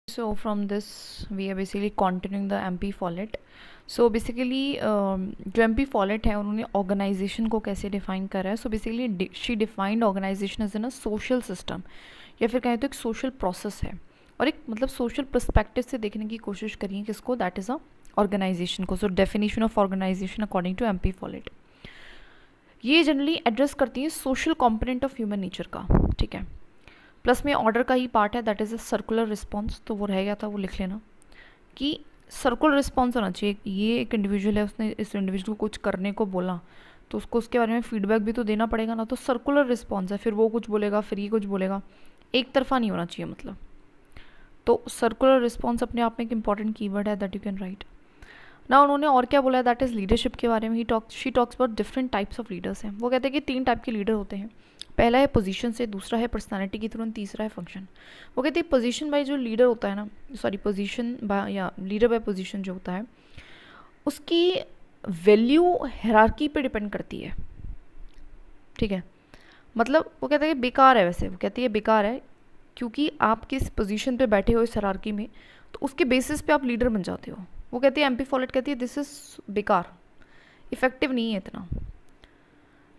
So from this we are basically continuing the MP Follett. So basically जो MP Follett है उन्होंने organisation को कैसे डिफाइन करा है. So basically she defined organization as in a social system या फिर कहें तो एक सोशल प्रोसेस है और एक मतलब सोशल पर्सपेक्टिव से देखने की कोशिश करिए किसको, दैट इज़ अ ऑर्गेनाइजेशन को. So definition of organisation according to MP Follett ये जनरली एड्रेस करती है social component of human nature का. ठीक है, प्लस में ऑर्डर का ही पार्ट है, that is a circular response. तो वो रह गया था, वो लिख लेना कि सर्कुलर रिस्पॉन्स होना चाहिए. ये एक इंडिविजुअल है, उसने इस इंडिविजुअल को कुछ करने को बोला तो उसको उसके बारे में फीडबैक भी तो देना पड़ेगा ना. तो सर्कुलर रिस्पॉन्स है, फिर वो कुछ बोलेगा फिर ये कुछ बोलेगा, एक तरफा नहीं होना चाहिए मतलब. तो सर्कुलर रिस्पॉन्स अपने आप में एक इंपॉर्टेंट कीवर्ड है दैट यू कैन राइट. ना उन्होंने और क्या बोला है, दैट इज़ लीडरशिप के बारे में. She talks about different types of leaders हैं. वो कहते हैं कि 3 टाइप के लीडर होते हैं. पहला है पोजीशन से, दूसरा है पर्सनालिटी की तुरंत, तीसरा है फंक्शन. वो कहते हैं पोजीशन बाय जो लीडर होता है ना, सॉरी पोजीशन बाय या लीडर बाय पोजीशन जो होता है उसकी वैल्यू हायरार्की पे डिपेंड करती है. ठीक है, मतलब वो कहते हैं कि बेकार है. वैसे वो कहती है बेकार है क्योंकि आप किस पोजीशन पे बैठे हो इस हायरार्की में, तो उसके बेसिस पे आप लीडर बन जाते हो. वो कहती है MP Follett कहती है दिस इज़ बेकार, इफेक्टिव नहीं है इतना.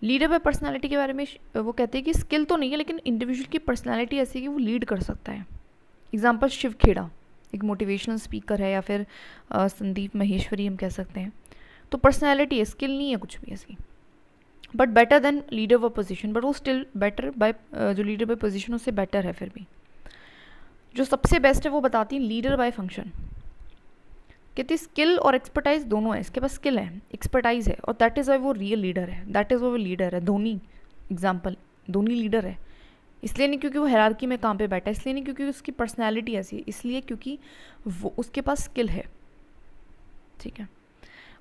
लीडर बाय पर्सनालिटी के बारे में वो कहते हैं कि स्किल तो नहीं है लेकिन इंडिविजुअल की पर्सनालिटी ऐसी है कि वो लीड कर सकता है. एग्जांपल शिव खेड़ा एक मोटिवेशनल स्पीकर है, या फिर संदीप महेश्वरी हम कह सकते हैं. तो पर्सनालिटी है, स्किल नहीं है कुछ भी ऐसी, but better than leader by position. But वो स्टिल बेटर बाय जो लीडर बाय पोजीशन उससे बेटर है. फिर भी जो सबसे बेस्ट है वो बताती है लीडर बाय फंक्शन. कहती स्किल और एक्सपर्टाइज दोनों है, इसके पास स्किल है, एक्सपर्टाइज है, और दैट इज़ वाई वो रियल लीडर है. दैट इज़ वो लीडर है. धोनी एग्जाम्पल, धोनी लीडर है इसलिए नहीं क्योंकि वो हायरार्की में काम पे बैठा है, इसलिए नहीं क्योंकि उसकी पर्सनैलिटी ऐसी है, इसलिए क्योंकि वो उसके पास स्किल है. ठीक है,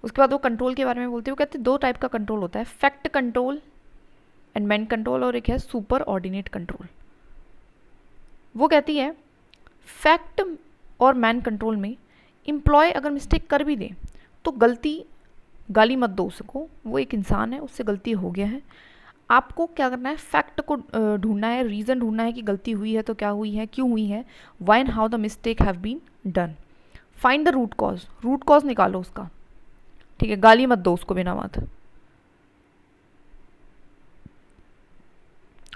उसके बाद वो कंट्रोल के बारे में बोलते हैं. वो कहते हैं 2 टाइप का कंट्रोल होता है, fact control and man control, और एक है सुपर ऑर्डिनेट कंट्रोल. वो कहती है फैक्ट और मैन कंट्रोल में एम्प्लॉय अगर मिस्टेक कर भी दे तो गलती, गाली मत दो उसको, वो एक इंसान है, उससे गलती हो गया है. आपको क्या करना है, फैक्ट को ढूंढना है, रीज़न ढूंढना है कि गलती हुई है तो क्या हुई है, क्यों हुई है, why and how the mistake have been done. Find the root cause, root cause निकालो उसका. ठीक है, गाली मत दो उसको बिना बात.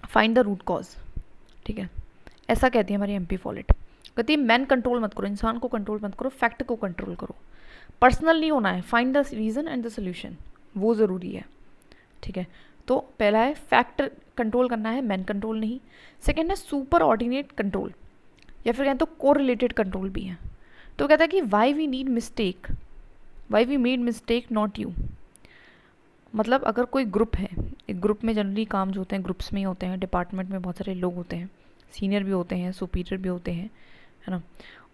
Find the root cause. ठीक है, ऐसा कहती है हमारी MP Follett. कहती है मैन कंट्रोल मत करो, इंसान को कंट्रोल मत करो, फैक्ट को कंट्रोल करो. पर्सनल नहीं होना है, find the reason and the solution, वो ज़रूरी है. ठीक है, तो पहला है फैक्ट कंट्रोल करना है, मैन कंट्रोल नहीं. सेकेंड है सुपर ऑर्डिनेट कंट्रोल, या फिर कहें तो को रिलेटेड कंट्रोल भी है. तो कहता है कि why we need mistake, why we made mistake not you. मतलब अगर कोई ग्रुप है, एक ग्रुप में जनरली काम जो होते हैं ग्रुप्स में ही होते हैं, डिपार्टमेंट में बहुत सारे लोग होते हैं, सीनियर भी होते हैं, सुपीरियर भी होते हैं, है ना.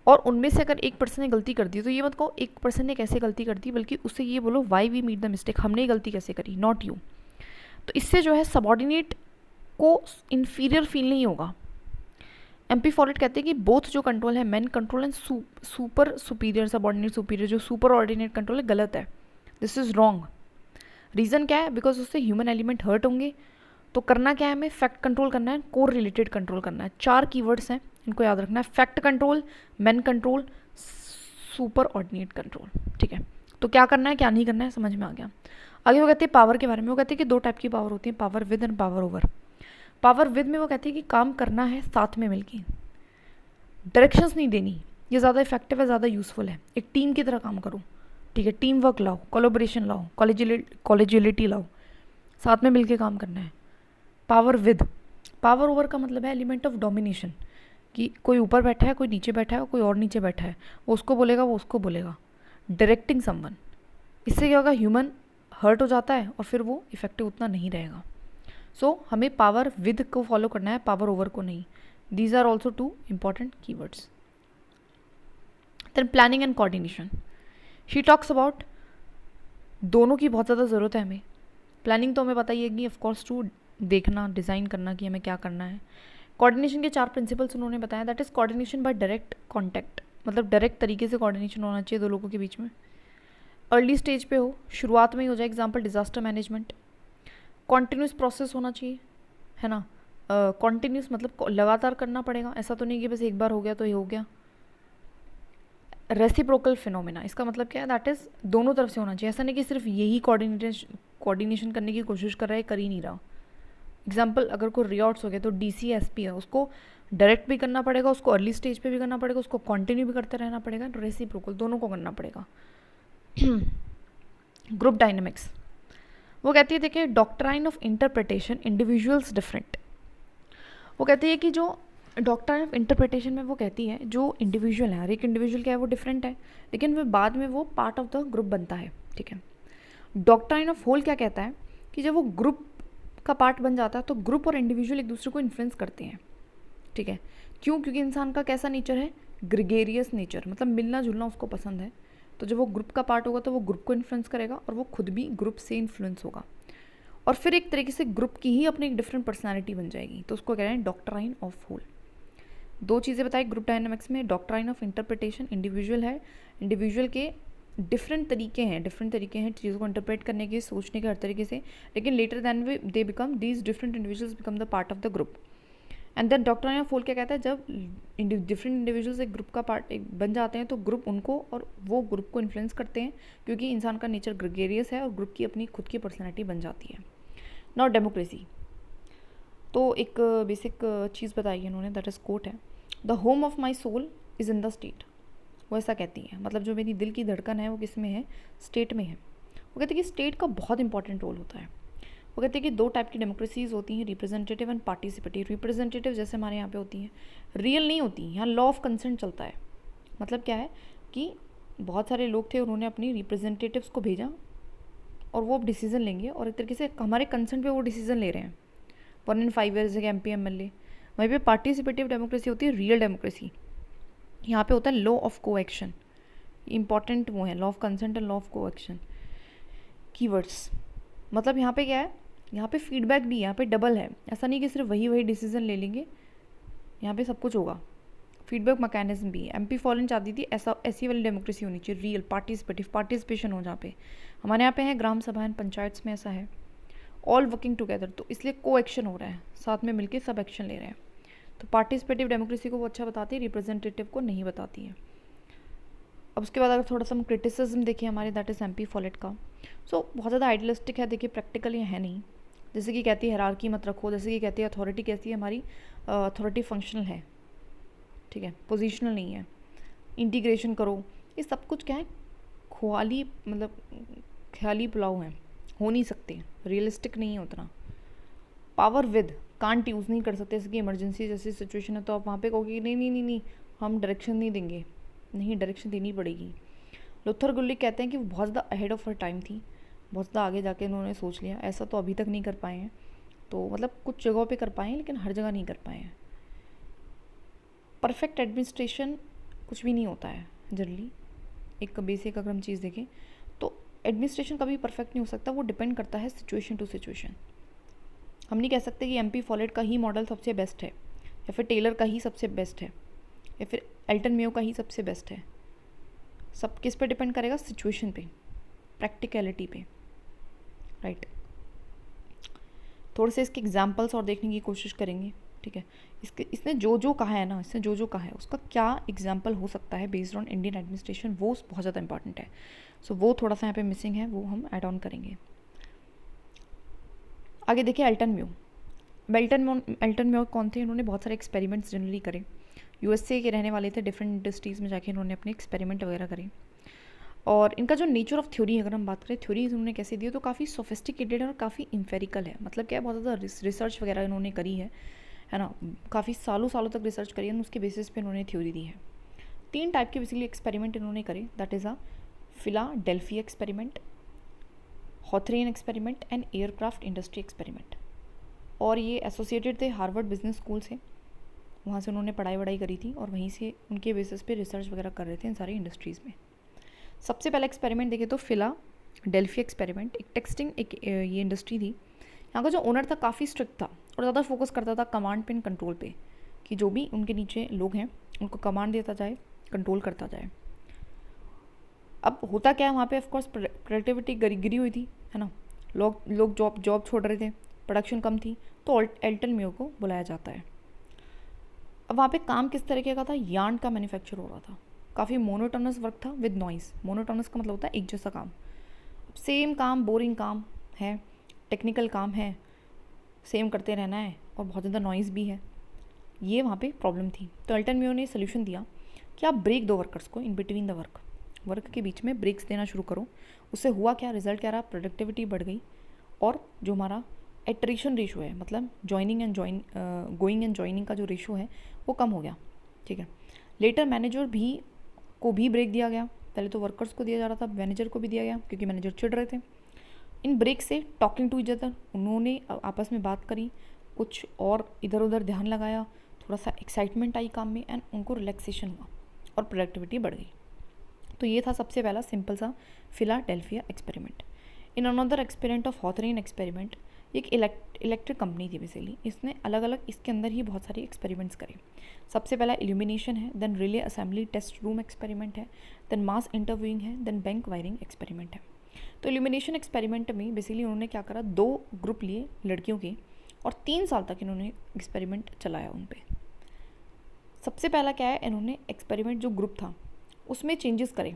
और उनमें से अगर एक पर्सन ने गलती कर दी तो ये मत कहो एक पर्सन ने कैसे गलती कर दी, बल्कि उससे ये बोलो why we made the mistake, हमने ये गलती कैसे करी, नॉट यू. तो इससे जो है सबॉर्डिनेट को इन्फीरियर फील नहीं होगा. MP Follett कहते हैं कि बोथ जो कंट्रोल है, man control and super superior, subordinate superior, जो सुपर ऑर्डिनेट कंट्रोल है गलत है, दिस इज़ रॉन्ग. रीज़न क्या है, बिकॉज उससे ह्यूमन एलिमेंट हर्ट होंगे. तो करना क्या है, हमें फैक्ट कंट्रोल करना है, कोर रिलेटेड कंट्रोल करना है. 4 कीवर्ड्स हैं, इनको याद रखना है, fact control, man control, super ordinate control. ठीक है, तो क्या करना है क्या नहीं करना है समझ में आ गया. आगे वो कहते हैं पावर के बारे में. वो कहते हैं कि 2 टाइप की पावर होती है, power with and power over. Power with में वो कहते हैं कि काम करना है साथ में मिलके, डायरेक्शंस नहीं देनी, ये ज़्यादा इफेक्टिव है, ज़्यादा यूजफुल है. एक टीम की तरह काम करो. ठीक है, टीम वर्क लाओ, कोलोबरेशन लाओ, कॉलेजियलिटी लाओ, साथ में मिलके काम करना है. Power with. पावर ओवर का मतलब है एलिमेंट ऑफ डोमिनेशन, कि कोई ऊपर बैठा है, कोई नीचे बैठा है, कोई और नीचे बैठा है, वो उसको बोलेगा वो उसको बोलेगा. डायरेक्टिंग समवन, इससे क्या होगा, ह्यूमन हर्ट हो जाता है और फिर वो इफेक्टिव उतना नहीं रहेगा. सो हमें पावर विद को फॉलो करना है, पावर ओवर को नहीं. These are also 2 important keywords. Then planning and coordination. She talks about दोनों की बहुत ज़्यादा ज़रूरत है हमें. प्लानिंग तो हमें पता ही है कि ऑफकोर्स टू देखना, डिज़ाइन करना कि हमें क्या करना है. कोऑर्डिनेशन के 4 प्रिंसिपल्स उन्होंने बताया, that is coordination by direct contact, मतलब डायरेक्ट तरीके से कोऑर्डिनेशन होना चाहिए 2 लोगों के बीच में. अर्ली स्टेज पे हो, शुरुआत में ही हो जाए, example disaster management. Continuous process होना चाहिए, है ना. कॉन्टिन्यूस मतलब लगातार करना पड़ेगा, ऐसा तो नहीं कि बस एक बार हो गया तो ये हो गया. रेसिप्रोकल फिनोमेना, इसका मतलब क्या है, दैट इज़ दोनों तरफ से होना चाहिए। ऐसा नहीं कि सिर्फ यही कोऑर्डिनेशन करने की कोशिश कर रहा है, कर ही नहीं रहा। एग्जाम्पल, अगर कोई रियॉट्स हो गया तो DCSP है, उसको डायरेक्ट भी करना पड़ेगा, उसको अर्ली स्टेज पे भी करना पड़ेगा, उसको कंटिन्यू भी करते रहना पड़ेगा, रेसिप्रोकल दोनों को करना पड़ेगा। ग्रुप डायनेमिक्स, वो कहती है, देखिए doctrine of interpretation individuals different. वो कहती है कि जो डॉक्ट्राइन ऑफ इंटरप्रिटेशन में वो कहती है जो इंडिविजुअल है, हर एक इंडिविजुअल क्या है, वो डिफरेंट है, लेकिन वो बाद में वो पार्ट ऑफ द ग्रुप बनता है, ठीक है। डॉक्ट्राइन ऑफ होल क्या कहता है कि जब वो ग्रुप का पार्ट बन जाता है तो ग्रुप और इंडिविजुअल एक दूसरे को इन्फ्लुएंस करते हैं, ठीक है। क्यों? क्योंकि इंसान का कैसा नेचर है, ग्रेगेरियस नेचर, मतलब मिलना जुलना उसको पसंद है। तो जब वो ग्रुप का पार्ट होगा तो वो ग्रुप को इन्फ्लुएंस करेगा और वो खुद भी ग्रुप से इन्फ्लुएंस होगा, और फिर एक तरीके से ग्रुप की ही अपनी एक डिफरेंट पर्सनैलिटी बन जाएगी। तो उसको कह रहे हैं डॉक्ट्राइन ऑफ होल। दो चीज़ें बताई ग्रुप डायनामिक्स में, डॉक्ट्राइन ऑफ इंटरप्रिटेशन इंडिविजुअल है, इंडिविजुअल के डिफरेंट तरीके हैं चीज़ों को इंटरप्रेट करने के, सोचने के, हर तरीके से, लेकिन later than they become these different individuals become the part of the group. And then doctrine of whole क्या कहता है, जब डिफरेंट इंडिविजुअल्स एक ग्रुप का पार्ट बन जाते हैं तो ग्रुप उनको और वो ग्रुप को इन्फ्लुएंस करते हैं, क्योंकि इंसान का नेचर ग्रेगेरियस है और ग्रुप की अपनी खुद की पर्सनैलिटी बन जाती है। नाउ डेमोक्रेसी, तो एक बेसिक चीज़ बताई है इन्होंने, दैट इज कोट है, the home of my soul is in the state. वो ऐसा कहती है, मतलब जो मेरी दिल की धड़कन है वो किस में है, स्टेट में है। वो कहते हैं कि स्टेट का बहुत इंपॉर्टेंट रोल होता है। वो कहते हैं कि दो टाइप की डेमोक्रेसीज होती हैं, रिप्रेजेंटेटिव एंड पार्टिसिपेटिव। रिप्रेजेंटेटिव जैसे हमारे यहाँ पे होती हैं, रियल नहीं होती, यहाँ लॉ ऑफ कंसेंट चलता है। मतलब क्या है कि बहुत सारे लोग थे, उन्होंने अपनी रिप्रेजेंटेटिव्स को भेजा और वो अब डिसीजन लेंगे, और एक तरीके से हमारे कंसेंट पे वो डिसीजन ले रहे हैं। 1 in 5 ईयर्स के MP MLA। वहीं पे पार्टिसिपेटिव डेमोक्रेसी होती है, रियल डेमोक्रेसी। यहाँ पे होता है लॉ ऑफ कोएक्शन, इंपॉर्टेंट वो है law of consent and law of coaction keywords. मतलब यहाँ पे क्या है, यहाँ पे फीडबैक भी, यहाँ पे डबल है, ऐसा नहीं कि सिर्फ वही डिसीजन ले लेंगे, यहाँ पे सब कुछ होगा, फीडबैक मैकेनिज्म भी है। MP फॉरेन चाहती थी ऐसी वाली डेमोक्रेसी होनी चाहिए, रियल पार्टिसिपेटिव, पार्टिसिपेशन हो जहाँ पे। हमारे यहाँ पे है ग्राम सभा एंड पंचायत में ऐसा है, ऑल वर्किंग टुगेदर, तो इसलिए को एक्शन हो रहा है, साथ में मिलके सब एक्शन ले रहे हैं। तो पार्टिसिपेटिव डेमोक्रेसी को वो अच्छा बताती है, रिप्रेजेंटेटिव को नहीं बताती है। अब उसके बाद अगर थोड़ा सा हम क्रिटिसिज्म देखिए हमारे, दैट इज़ MP फॉलेट का। सो बहुत ज़्यादा आइडियलिस्टिक है, देखिए प्रैक्टिकल ये है नहीं। जैसे कि कहती है हायरार्की मत रखो, जैसे कि कहती है अथॉरिटी कैसी है हमारी, अथॉरिटी फंक्शनल है, ठीक है, पोजिशनल नहीं है। इंटीग्रेशन करो, ये सब कुछ क्या है, ख्याली, मतलब ख्याली पुलाव है, हो नहीं सकते, रियलिस्टिक नहीं है उतना। पावर विद कांट यूज़ नहीं कर सकते, जैसे कि इमरजेंसी जैसी सिचुएशन है तो आप वहाँ पे कहोगे नहीं, हम डायरेक्शन नहीं देंगे, नहीं डायरेक्शन देनी पड़ेगी। लुथर गुलिक कहते हैं कि वो बहुत ज़्यादा अहेड ऑफ हर टाइम थी, बहुत ज़्यादा आगे जाके उन्होंने सोच लिया, ऐसा तो अभी तक नहीं कर पाए हैं। तो मतलब कुछ जगहों पे कर पाए हैं लेकिन हर जगह नहीं कर पाए हैं। परफेक्ट एडमिनिस्ट्रेशन कुछ भी नहीं होता है जनरली, एक बेसिक अगर हम चीज़ देखें तो एडमिनिस्ट्रेशन कभी परफेक्ट नहीं हो सकता, वो डिपेंड करता है सिचुएशन टू सिचुएशन। हम नहीं कह सकते कि MP फॉलेट का ही मॉडल सबसे बेस्ट है, या फिर टेलर का ही सबसे बेस्ट है, या फिर एल्टन मेयो का ही सबसे बेस्ट है। सब किस पे डिपेंड करेगा, सिचुएशन पे, प्रैक्टिकलिटी पे, राइट। थोड़े से इसके एग्जांपल्स और देखने की कोशिश करेंगे, ठीक है। इसने जो कहा है ना, इसने जो कहा है उसका क्या एग्जाम्पल हो सकता है बेस्ड ऑन इंडियन एडमिनिस्ट्रेशन, वो बहुत ज़्यादा इंपॉर्टेंट है। सो वो थोड़ा सा यहाँ पे मिसिंग है, वो हम ऐड ऑन करेंगे। आगे देखिए एल्टन मेयो। एल्टन मेयो कौन थे, इन्होंने बहुत सारे एक्सपेरिमेंट्स जनरली करे, USA के रहने वाले थे, डिफरेंट इंडस्ट्रीज़ में जाके इन्होंने अपने एक्सपेरिमेंट वगैरह करे। और इनका जो नेचर ऑफ थ्योरी, अगर हम बात करें थ्योरीज उन्होंने कैसे दी, तो काफ़ी सोफिस्टिकेटेड और काफ़ी इम्पेरिकल है। मतलब क्या है, बहुत ज़्यादा रिसर्च वगैरह इन्होंने करी है ना, काफ़ी सालों तक रिसर्च करी है, उसके बेसिस पे इन्होंने थ्योरी दी है। 3 टाइप के बेसिकली एक्सपेरिमेंट इन्होंने करे, that is a Philadelphia experiment, Hawthorne experiment and aircraft industry experiment. और ये एसोसिएटेड थे हार्वर्ड बिजनेस स्कूल से, वहाँ से उन्होंने पढ़ाई करी थी और वहीं से उनके बेसिस पे रिसर्च वगैरह कर रहे थे इन सारी इंडस्ट्रीज़ में। सबसे पहला एक्सपेरिमेंट देखें तो फिलाडेल्फिया एक्सपेरिमेंट, एक टेक्सटिंग ये इंडस्ट्री थी। यहाँ का जो ओनर था काफ़ी स्ट्रिक्ट था और ज़्यादा फोकस करता था कमांड पे, कंट्रोल पे, कि जो भी उनके नीचे लोग हैं उनको कमांड देता जाए, कंट्रोल करता जाए। अब होता क्या है वहाँ पे, ऑफकोर्स प्रोडक्टिविटी गिरी हुई थी, है ना, लोग जॉब छोड़ रहे थे, प्रोडक्शन कम थी, तो एल्टन मेयो को बुलाया जाता है। अब वहाँ पे काम किस तरीके का था, यार्न का मैन्युफैक्चर हो रहा था, काफ़ी मोनोटोनस वर्क था विद नॉइस। मोनोटोनस का मतलब होता है एक जैसा काम, सेम काम, बोरिंग काम है, टेक्निकल काम है, सेम करते रहना है और बहुत ज़्यादा नॉइज़ भी है। ये वहाँ पे प्रॉब्लम थी। तो अल्टन म्यो ने सोल्यूशन दिया कि आप ब्रेक दो वर्कर्स को इन बिटवीन द वर्क के बीच में ब्रेक्स देना शुरू करो। उससे हुआ क्या, रिजल्ट क्या रहा, प्रोडक्टिविटी बढ़ गई और जो हमारा एट्रिशन रेशो है, मतलब गोइंग एंड ज्वाइनिंग का जो रेशो है वो कम हो गया। ठीक है। लेटर मैनेजर को भी ब्रेक दिया गया। पहले तो वर्कर्स को दिया जा रहा था, मैनेजर को भी दिया गया क्योंकि मैनेजर चिढ़ रहे थे। इन ब्रेक से टॉकिंग टू ईच अदर, उन्होंने आपस में बात करी, कुछ और इधर उधर ध्यान लगाया, थोड़ा सा एक्साइटमेंट आई काम में एंड उनको रिलैक्सेशन हुआ और प्रोडक्टिविटी बढ़ गई। तो ये था सबसे पहला सिंपल सा Philadelphia experiment. In another experiment of Hawthorne experiment, एक इलेक्ट्रिक कंपनी थी बेसिकली, इसने अलग अलग इसके अंदर ही बहुत सारे एक्सपेरिमेंट्स करे। सबसे पहला इल्यूमिनेशन है, then relay assembly test room experiment है, देन मास इंटरव्यूइंग है, देन बैंक वायरिंग एक्सपेरिमेंट है। तो इल्यूमिनेशन एक्सपेरिमेंट में बेसिकली उन्होंने क्या करा, 2 ग्रुप लिए लड़कियों के और 3 साल तक इन्होंने एक्सपेरिमेंट चलाया उन पर। सबसे पहला क्या है, इन्होंने एक्सपेरिमेंट जो ग्रुप था उसमें चेंजेस करे।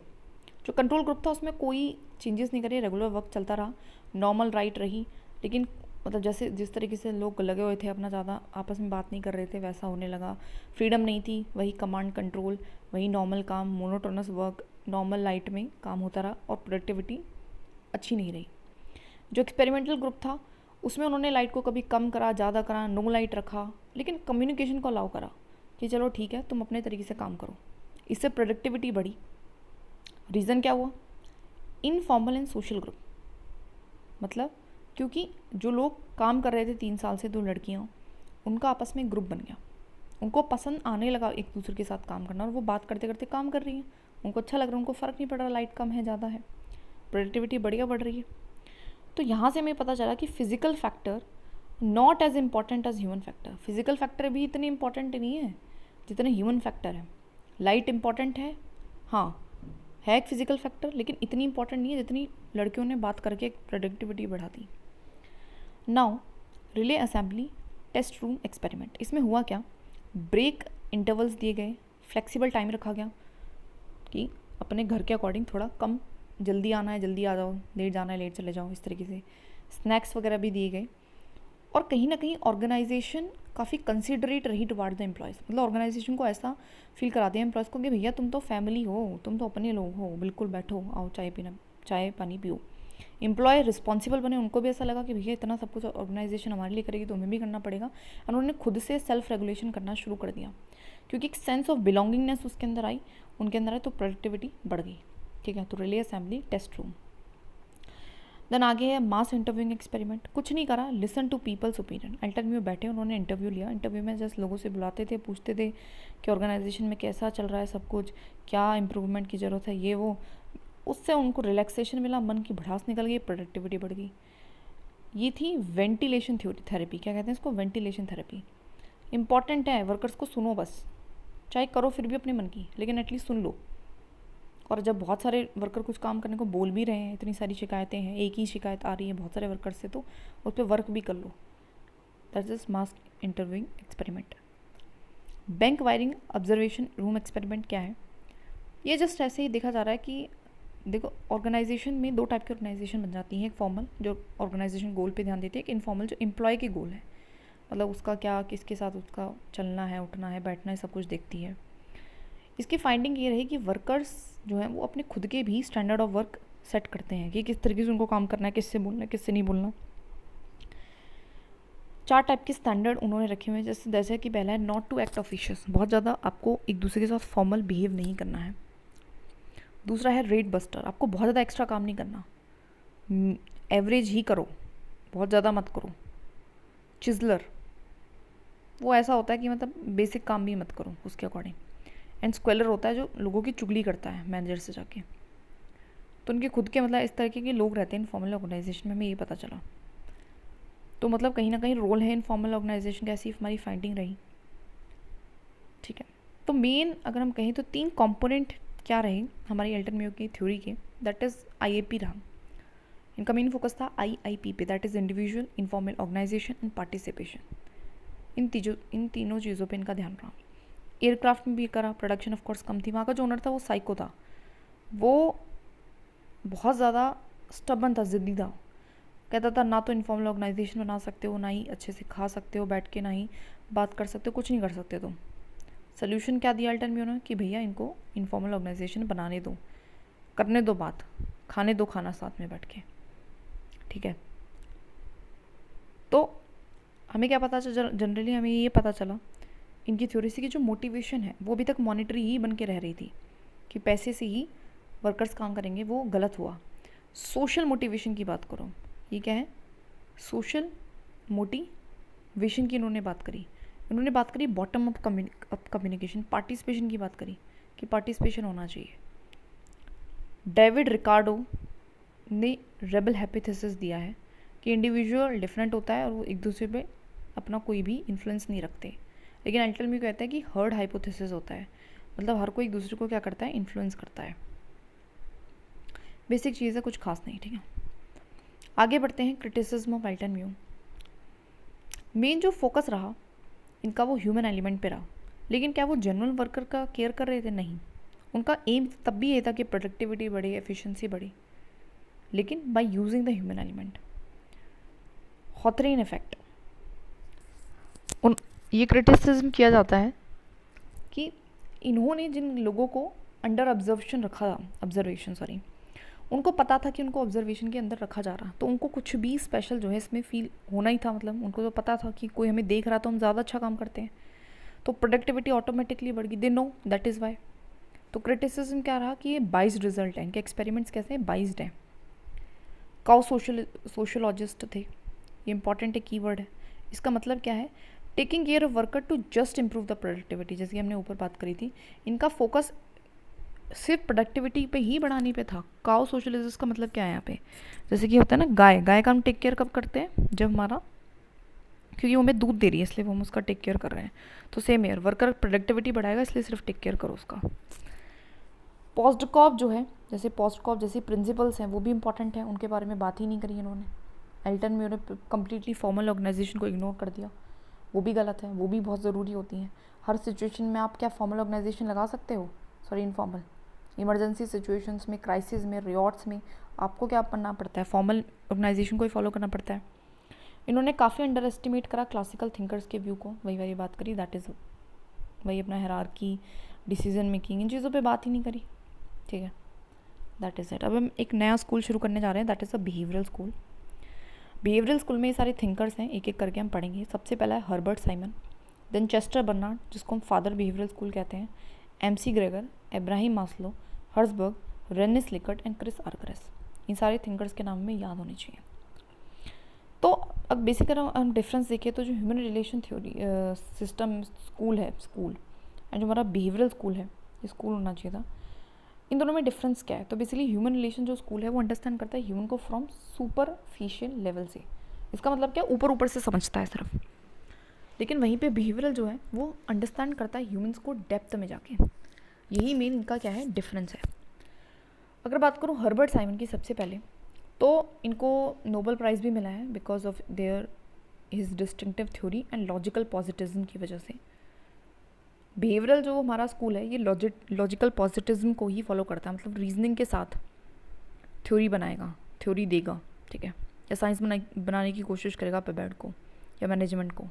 जो कंट्रोल ग्रुप था उसमें कोई चेंजेस नहीं करे, रेगुलर वर्क चलता रहा, नॉर्मल राइट रही, लेकिन मतलब जैसे जिस तरीके से लोग लगे हुए थे अपना, ज़्यादा आपस में बात नहीं कर रहे थे, वैसा होने लगा। फ्रीडम नहीं थी, वही कमांड कंट्रोल, वही नॉर्मल काम, मोनोटोनस वर्क, नॉर्मल लाइट में काम होता रहा और प्रोडक्टिविटी अच्छी नहीं रही। जो एक्सपेरिमेंटल ग्रुप था उसमें उन्होंने लाइट को कभी कम करा, ज़्यादा करा, नो लाइट रखा, लेकिन कम्युनिकेशन को अलाउ करा कि चलो ठीक है तुम अपने तरीके से काम करो। इससे प्रोडक्टिविटी बढ़ी। रीज़न क्या हुआ, इनफॉर्मल एंड सोशल ग्रुप, मतलब क्योंकि जो लोग काम कर रहे थे 3 साल से, 2 लड़कियाँ, उनका आपस में ग्रुप बन गया, उनको पसंद आने लगा एक दूसरे के साथ काम करना और वो बात करते करते काम कर रही हैं, उनको अच्छा लग रहा है, उनको फ़र्क नहीं पड़ रहा लाइट कम है ज़्यादा है, प्रोडक्टिविटी बढ़िया बढ़ रही है। तो यहाँ से हमें पता चला कि physical factor not as important as human factor. Physical factor भी इतने इंपॉर्टेंट नहीं है जितने ह्यूमन फैक्टर है। लाइट इंपॉर्टेंट है, हाँ है एक फिज़िकल फैक्टर, लेकिन इतनी इंपॉर्टेंट नहीं है जितनी लड़कियों ने बात करके प्रोडक्टिविटी बढ़ा दी। Now relay assembly test room experiment, इसमें हुआ क्या, ब्रेक इंटरवल्स दिए गए, फ्लेक्सिबल टाइम रखा गया कि अपने घर के अकॉर्डिंग थोड़ा कम, जल्दी आना है जल्दी आ जाओ, लेट जाना है लेट चले जाओ, इस तरीके से स्नैक्स वगैरह भी दिए गए। और कहीं ना कहीं ऑर्गेनाइजेशन काफ़ी कंसिडरेट रही टुवार्ड द एम्प्लॉयज़, मतलब ऑर्गेनाइजेशन को ऐसा फील कराते हैं एम्प्लॉयज़ को कि भैया तुम तो फैमिली हो, तुम तो अपने लोग हो, बिल्कुल बैठो, आओ चाय पानी पियो। एम्प्लॉय रिस्पॉन्सिबल बने, उनको भी ऐसा लगा कि भैया इतना सब कुछ ऑर्गेनाइजेशन हमारे लिए करेगी तो हमें भी करना पड़ेगा, और उन्होंने खुद से सेल्फ रेगुलेशन करना शुरू कर दिया क्योंकि एक सेंस ऑफ बिलोंगिंगनेस उसके अंदर आई, उनके अंदर आई, तो प्रोडक्टिविटी बढ़ गई। ठीक है, तो relay assembly test room. Then आगे है मास इंटरव्यूइंग एक्सपेरिमेंट। कुछ नहीं करा, listen to peoples opinion. Elton Mayo बैठे, उन्होंने इंटरव्यू लिया। इंटरव्यू में जस्ट लोगों से बुलाते थे, पूछते थे कि ऑर्गेनाइजेशन में कैसा चल रहा है सब कुछ, क्या इंप्रूवमेंट की ज़रूरत है, ये वो। उससे उनको रिलैक्सेशन मिला, मन की भड़ास निकल गई, प्रोडक्टिविटी बढ़ गई। ये थी वेंटिलेशन थेरेपी, क्या कहते हैं इसको, वेंटिलेशन थेरेपी। इंपॉर्टेंट है, वर्कर्स को सुनो बस, चाहे करो फिर भी अपने मन की, लेकिन एटलीस्ट सुन लो। और जब बहुत सारे वर्कर कुछ काम करने को बोल भी रहे हैं, इतनी सारी शिकायतें हैं, एक ही शिकायत आ रही है बहुत सारे वर्कर से, तो उस पर वर्क भी कर लो। That is mass interviewing experiment. Bank wiring observation room experiment क्या है, ये जस्ट ऐसे ही देखा जा रहा है कि देखो ऑर्गेनाइजेशन में 2 टाइप की ऑर्गेनाइजेशन बन जाती है। एक फॉर्मल जो ऑर्गेनाइजेशन गोल पे ध्यान देती है, एक इनफॉर्मल जो एम्प्लॉय के गोल है, मतलब उसका क्या, किसके साथ उसका चलना है, उठना है, बैठना है, सब कुछ देखती है। इसकी फाइंडिंग ये रही कि वर्कर्स जो हैं वो अपने खुद के भी स्टैंडर्ड ऑफ वर्क सेट करते हैं कि किस तरीके से उनको काम करना है, किससे बोलना है, किससे नहीं बोलना। 4 टाइप के स्टैंडर्ड उन्होंने रखे हुए हैं। जैसे कि पहला है नॉट टू एक्ट ऑफिशियस, बहुत ज़्यादा आपको एक दूसरे के साथ फॉर्मल बिहेव नहीं करना है। दूसरा है रेट बस्टर, आपको बहुत ज़्यादा एक्स्ट्रा काम नहीं करना, एवरेज ही करो, बहुत ज़्यादा मत करो। चिजलर, वो ऐसा होता है कि मतलब बेसिक काम भी मत करो उसके अकॉर्डिंग। एंड स्क्वेलर होता है जो लोगों की चुगली करता है मैनेजर से जाके। तो उनके खुद के मतलब इस तरीके के लोग रहते हैं इनफॉर्मल ऑर्गेनाइजेशन में, हमें ये पता चला। तो मतलब कहीं ना कहीं रोल है इनफॉर्मल ऑर्गेनाइजेशन का, ऐसी हमारी फाइंडिंग रही। ठीक है, तो मेन अगर हम कहें तो 3 कंपोनेंट क्या रहे हमारी अल्टन म्यो की थ्योरी के, दैट इज़ IAP रहा। इनका मेन फोकस था IIP पे, that is individual, informal organisation and participation. इन तीनों चीज़ों पे इनका ध्यान रहा। एयरक्राफ्ट में भी करा, प्रोडक्शन ऑफ कोर्स कम थी। वहाँ का जो ओनर था वो साइको था, वो बहुत ज़्यादा स्टबन था, ज़िद्दी था। कहता था ना तो इनफॉर्मल ऑर्गेनाइजेशन बना सकते हो, ना ही अच्छे से खा सकते हो बैठ के, ना ही बात कर सकते हो, कुछ नहीं कर सकते तुम। सोल्यूशन क्या दिया अल्टरनेटिव ने कि भैया इनको इनफॉर्मल ऑर्गेनाइजेशन बनाने दो, करने दो बात, खाने दो खाना साथ में बैठ के, ठीक है। तो हमें क्या पता चला, जनरली हमें ये पता चला इनकी थ्योरी से कि जो मोटिवेशन है वो अभी तक मॉनिटरी ही बन के रह रही थी कि पैसे से ही वर्कर्स काम करेंगे, वो गलत हुआ। सोशल मोटिवेशन की बात करो, ये क्या है, सोशल मोटिवेशन की इन्होंने बात करी। इन्होंने बात करी बॉटम अप कम्युनिकेशन, पार्टिसिपेशन की बात करी कि पार्टिसिपेशन होना चाहिए। डेविड रिकार्डो ने रेबल हाइपोथेसिस दिया है कि इंडिविजुअल डिफरेंट होता है और वो एक दूसरे पे अपना कोई भी इन्फ्लुएंस नहीं रखते, लेकिन अल्टरनेटिव कहता है कि हर्ड हाइपोथेसिस होता है, मतलब हर कोई एक दूसरे को क्या करता है, इन्फ्लुएंस करता है। बेसिक चीज़ है, कुछ खास नहीं, ठीक है। आगे बढ़ते हैं, क्रिटिसिज्म ऑफ अल्टरनेटिव। मेन जो फोकस रहा इनका वो ह्यूमन एलिमेंट पे रहा, लेकिन क्या वो जनरल वर्कर का केयर कर रहे थे? नहीं। उनका एम तब भी ये था कि प्रोडक्टिविटी बढ़े, एफिशिएंसी बढ़े, लेकिन by using the human element. Hawthorne effect, ये क्रिटिसिज्म किया जाता है कि इन्होंने जिन लोगों को अंडर ऑब्जर्वेशन उनको पता था कि उनको ऑब्जर्वेशन के अंदर रखा जा रहा, तो उनको कुछ भी स्पेशल जो है इसमें फील होना ही था, मतलब उनको तो पता था कि कोई हमें देख रहा तो हम ज़्यादा अच्छा काम करते हैं, तो प्रोडक्टिविटी ऑटोमेटिकली बढ़ गई। They know that is why. तो क्रिटिसिज्म क्या रहा कि ये बाइज्ड रिजल्ट है, इनके एक्सपेरिमेंट्स कैसे हैं, बाइज्ड हैं। काउ सोशोलॉजिस्ट थे, ये इंपॉर्टेंट है, कीवर्ड है। इसका मतलब क्या है, taking care of worker to just improve the productivity, जैसे कि हमने ऊपर बात करी थी। इनका फोकस सिर्फ प्रोडक्टिविटी पे ही बढ़ाने पे था। काउ सोशलिस्ट का मतलब क्या है यहाँ पे, जैसे कि होता है ना गाय का हम टेक केयर कब करते हैं, जब हमारा, क्योंकि वो हमें दूध दे रही है इसलिए वो हम उसका टेक केयर कर रहे हैं। तो सेम ईयर वर्कर प्रोडक्टिविटी बढ़ाएगा इसलिए सिर्फ टेक केयर करो उसका। पोस्टकॉप जो है, जैसे पोस्टकॉप जैसे प्रिंसिपल्स हैं वो भी इंपॉर्टेंट हैं, उनके बारे में बात ही नहीं करी इन्होंने। एल्टन में उन्होंने कम्प्लीटली फॉर्मल ऑर्गेनाइजेशन को इग्नोर कर दिया, वो भी गलत है, वो भी बहुत ज़रूरी होती हैं। हर सिचुएशन में आप क्या फॉर्मल ऑर्गेनाइजेशन लगा सकते हो, सॉरी इनफॉर्मल। इमरजेंसी सिचुएशंस में, क्राइसिस में, रियॉट्स में आपको क्या करना पड़ता है, फॉर्मल ऑर्गेनाइजेशन को ही फॉलो करना पड़ता है। इन्होंने काफ़ी अंडर एस्टिमेट करा क्लासिकल थिंकर्स के व्यू को, वही बात करी, दैट इज़ वही अपना हायरार्की, डिसीजन मेकिंग, इन चीज़ों पे बात ही नहीं करी, ठीक है। That is it. अब हम एक नया स्कूल शुरू करने जा रहे हैं, that is a behavioural school. Behavioural school में ये सारे थिंकर्स हैं, एक एक करके हम पढ़ेंगे। सबसे पहला है Herbert Simon, then Chester Barnard जिसको हम फादर बिहेवियरल स्कूल कहते हैं, MC Gregor, Abraham Maslow, Herzberg, Rensis Likert and Chris Argyris. इन सारे थिंकर्स के नाम में याद होने चाहिए। तो अब बेसिक हम डिफरेंस देखें तो जो human relation theory system school है, स्कूल एंड जो हमारा बिहेवियरल स्कूल है, ये स्कूल होना चाहिए था, इन दोनों में डिफरेंस क्या है? तो बेसिकली ह्यूमन रिलेशन जो स्कूल है वो अंडरस्टैंड करता है ह्यूमन को फ्रॉम सुपरफिशियल लेवल से। इसका मतलब क्या, ऊपर ऊपर से समझता है सिर्फ। लेकिन वहीं पे बिहेवियरल जो है वो अंडरस्टैंड करता है ह्यूमंस को डेप्थ में जाके। यही मेन इनका क्या है, डिफरेंस है। अगर बात करूँ हर्बर्ट साइमन की सबसे पहले, तो इनको नोबेल प्राइज़ भी मिला है because of their his distinctive theory and logical positivism की वजह से। बिहेवियरल जो हमारा स्कूल है ये लॉजिकल पॉजिटिज्म को ही फॉलो करता है, मतलब रीजनिंग के साथ थ्योरी बनाएगा, थ्योरी देगा, ठीक है, या साइंस बनाने की कोशिश करेगा पेबेड को या मैनेजमेंट को।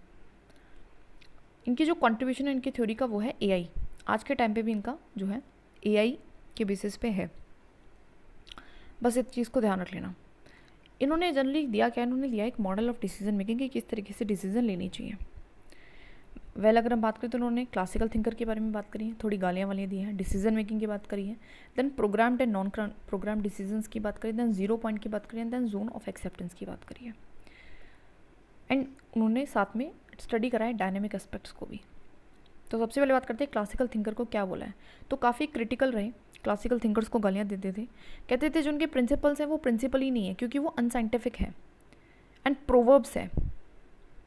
इनकी जो कंट्रीब्यूशन है इनकी थ्योरी का वो है AI। आज के टाइम पे भी इनका जो है AI के बेसिस पे है, बस इस चीज़ को ध्यान रख लेना। इन्होंने जनरली दिया क्या, इन्होंने दिया एक मॉडल ऑफ डिसीजन मेकिंग कि किस तरीके से डिसीजन लेनी चाहिए। अगर हम बात करें तो उन्होंने क्लासिकल थिंकर के बारे में बात करी है, थोड़ी गालियाँ वालियाँ दी हैं, डिसीजन मेकिंग की बात करी है, then programmed and non programme decisions की बात करी, देन 0 पॉइंट की बात करी है, देन जोन ऑफ एक्सेप्टेंस की बात करी है। एंड उन्होंने साथ में स्टडी करा है डायनेमिक एस्पेक्ट्स को भी। तो सबसे पहले बात करते हैं क्लासिकल थिंकर को क्या बोला है। तो काफ़ी क्रिटिकल रहे, क्लासिकल थिंकर्स को गालियाँ देते थे, कहते थे जो उनके प्रिंसिपल्स हैं वो प्रिंसिपल ही नहीं है क्योंकि वो अनसाइंटिफिक है एंड प्रोवर्ब्स है।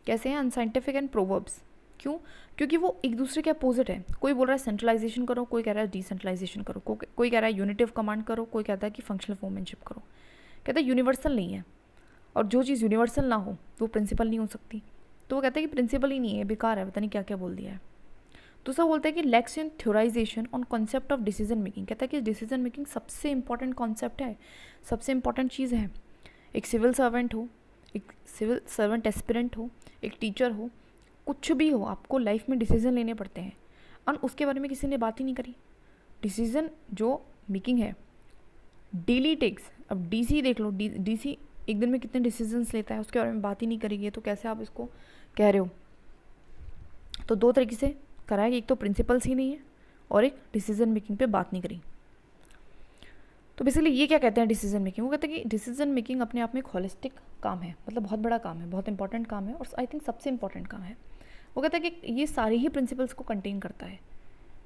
कैसे हैं, अनसाइंटिफिक एंड प्रोवर्ब्स, क्यों? क्योंकि वो एक दूसरे के अपोजिट है। कोई बोल रहा है सेंट्रलाइजेशन करो, कोई कह रहा है डिसेंट्रलाइजेशन करो, कोई कह रहा है यूनिटी ऑफ कमांड करो, कोई कहता है कि फंक्शनल वुमेनशिप करो। कहता है यूनिवर्सल नहीं है, और जो चीज़ यूनिवर्सल ना हो वो प्रिंसिपल नहीं हो सकती। तो वो कहता है कि प्रिंसिपल ही नहीं है, बेकार है, पता नहीं क्या क्या बोल दिया है। दूसरा बोलता है कि lacks in theorisation on concept of decision making. कहता है कि डिसीजन मेकिंग सबसे इंपॉर्टेंट कॉन्सेप्ट है, सबसे इंपॉर्टेंट चीज़ है। एक सिविल सर्वेंट हो, एक सिविल सर्वेंट एस्पिरेंट हो, एक टीचर हो, कुछ भी हो, आपको लाइफ में डिसीजन लेने पड़ते हैं और उसके बारे में किसी ने बात ही नहीं करी। डिसीजन जो मेकिंग है डेली टेक्स, अब डीसी देख लो, डीसी एक दिन में कितने डिसीजंस लेता है, उसके बारे में बात ही नहीं करेगी, तो कैसे आप इसको कह रहे हो। तो दो तरीके से करा है, एक तो प्रिंसिपल्स ही नहीं है और एक डिसीजन मेकिंग पे बात नहीं करी। तो बेसिकली ये क्या कहते हैं डिसीजन मेकिंग, वो कहते हैं कि डिसीजन मेकिंग अपने आप में एक होलिस्टिक काम है, मतलब बहुत बड़ा काम है, बहुत इंपॉर्टेंट काम है और आई थिंक सबसे इंपॉर्टेंट काम है। वो कहता है कि ये सारे ही प्रिंसिपल्स को कंटेन करता है।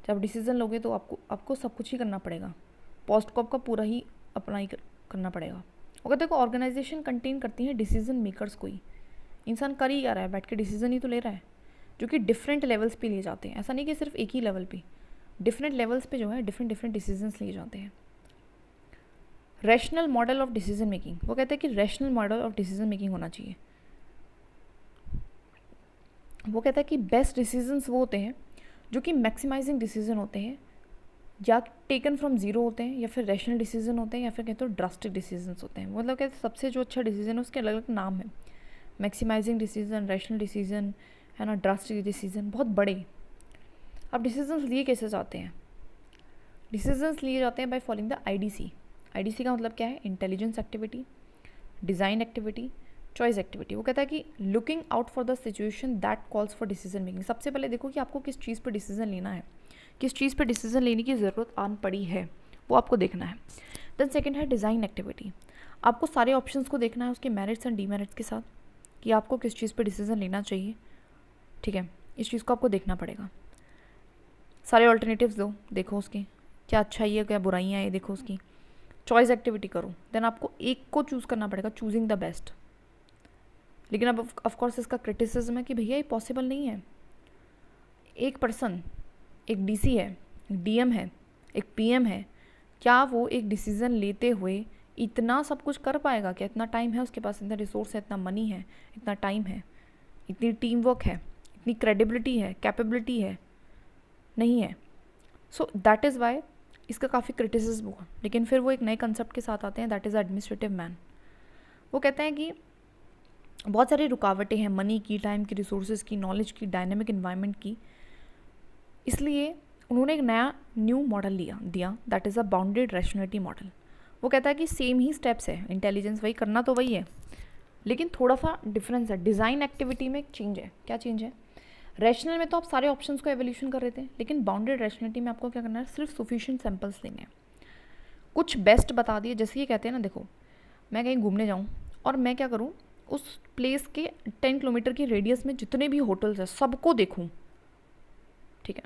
जब आप डिसीजन लोगे तो आपको सब कुछ ही करना पड़ेगा, पोस्ट को आपका पूरा ही अप्लाई करना पड़ेगा। वो कहते हैं कि ऑर्गेनाइजेशन कंटेन करती है डिसीजन मेकर्स को ही। इंसान कर ही क्या रहा है, बैठ के डिसीजन ही तो ले रहा है, जो कि डिफरेंट लेवल्स पे लिए जाते हैं। ऐसा नहीं कि सिर्फ एक ही लेवल पे, डिफरेंट लेवल्स पे जो है डिफरेंट डिसीजंस लिए जाते हैं। Rational model of decision making, वो कहते हैं कि rational model of decision making होना चाहिए। वो कहता है कि बेस्ट डिसीजंस वो होते हैं जो कि मैक्सिमाइजिंग डिसीजन होते हैं, या टेकन फ्रॉम जीरो होते हैं, या फिर रैशनल डिसीजन होते हैं, या फिर कहते हो ड्रास्टिक डिसीजंस होते हैं। मतलब कहते हैं सबसे जो अच्छा डिसीजन है उसके अलग अलग नाम है, मैक्सिमाइजिंग डिसीजन, रैशनल डिसीजन, है ना, ड्रास्टिक डिसीजन, बहुत बड़े। अब डिसीजंस लिए कैसे जाते हैं, डिसीजंस लिए जाते हैं by following the IDC. IDC का मतलब क्या है, intelligence activity, design activity, choice activity. वो कहता है कि looking out for the situation that calls for decision making. सबसे पहले देखो कि आपको किस चीज़ पर डिसीजन लेना है, किस चीज़ पर डिसीजन लेने की ज़रूरत आन पड़ी है, वो आपको देखना है। देन सेकंड है डिज़ाइन एक्टिविटी। आपको सारे ऑप्शंस को देखना है उसके मेरिट्स एंड डीमेरिट्स के साथ, कि आपको किस चीज़ पर डिसीजन लेना चाहिए। ठीक है, इस चीज़ को आपको देखना पड़ेगा। सारे ऑल्टरनेटिव्स दो, देखो उसकी क्या अच्छाई है क्या बुराइयाँ है, देखो उसकी। चॉइस एक्टिविटी करो, देन आपको एक को चूज़ करना पड़ेगा, चूजिंग द बेस्ट। लेकिन अब ऑफकोर्स इसका क्रिटिसिज्म है कि भैया ये पॉसिबल नहीं है। एक पर्सन, एक डीसी है, एक डीएम है, एक पीएम है, क्या वो एक डिसीज़न लेते हुए इतना सब कुछ कर पाएगा क्या? इतना टाइम है उसके पास, इतना रिसोर्स है, इतना मनी है, इतना टाइम है, इतनी टीम वर्क है, इतनी क्रेडिबिलिटी है, कैपेबिलिटी है? नहीं है। सो दैट इज़ वाई इसका काफ़ी क्रिटिसिज्म हुआ। लेकिन फिर वो एक नए कंसेप्ट के साथ आते हैं, दैट इज़ एडमिनिस्ट्रेटिव मैन। वो कहते हैं कि बहुत सारी रुकावटें हैं, मनी की, टाइम की, रिसोर्सेज की, नॉलेज की, डायनेमिक इन्वायरमेंट की, इसलिए उन्होंने एक नया न्यू मॉडल दिया that is a bounded rationality model. वो कहता है कि सेम ही स्टेप्स है, इंटेलिजेंस वही, करना तो वही है, लेकिन थोड़ा सा डिफरेंस है। डिज़ाइन एक्टिविटी में एक चेंज है। क्या चेंज है? रैशनल में तो आप सारे ऑप्शंस को एवोल्यूशन कर रहे थे, लेकिन बाउंडेड रैशनलिटी में आपको क्या करना है, सिर्फ सफिशिएंट सैंपल्स लेने हैं, कुछ बेस्ट बता दिए। जैसे ये कहते हैं ना, देखो मैं कहीं घूमने जाऊँ और मैं क्या करूँ, उस प्लेस के 10 किलोमीटर की रेडियस में जितने भी होटल्स हैं सबको देखूँ। ठीक है,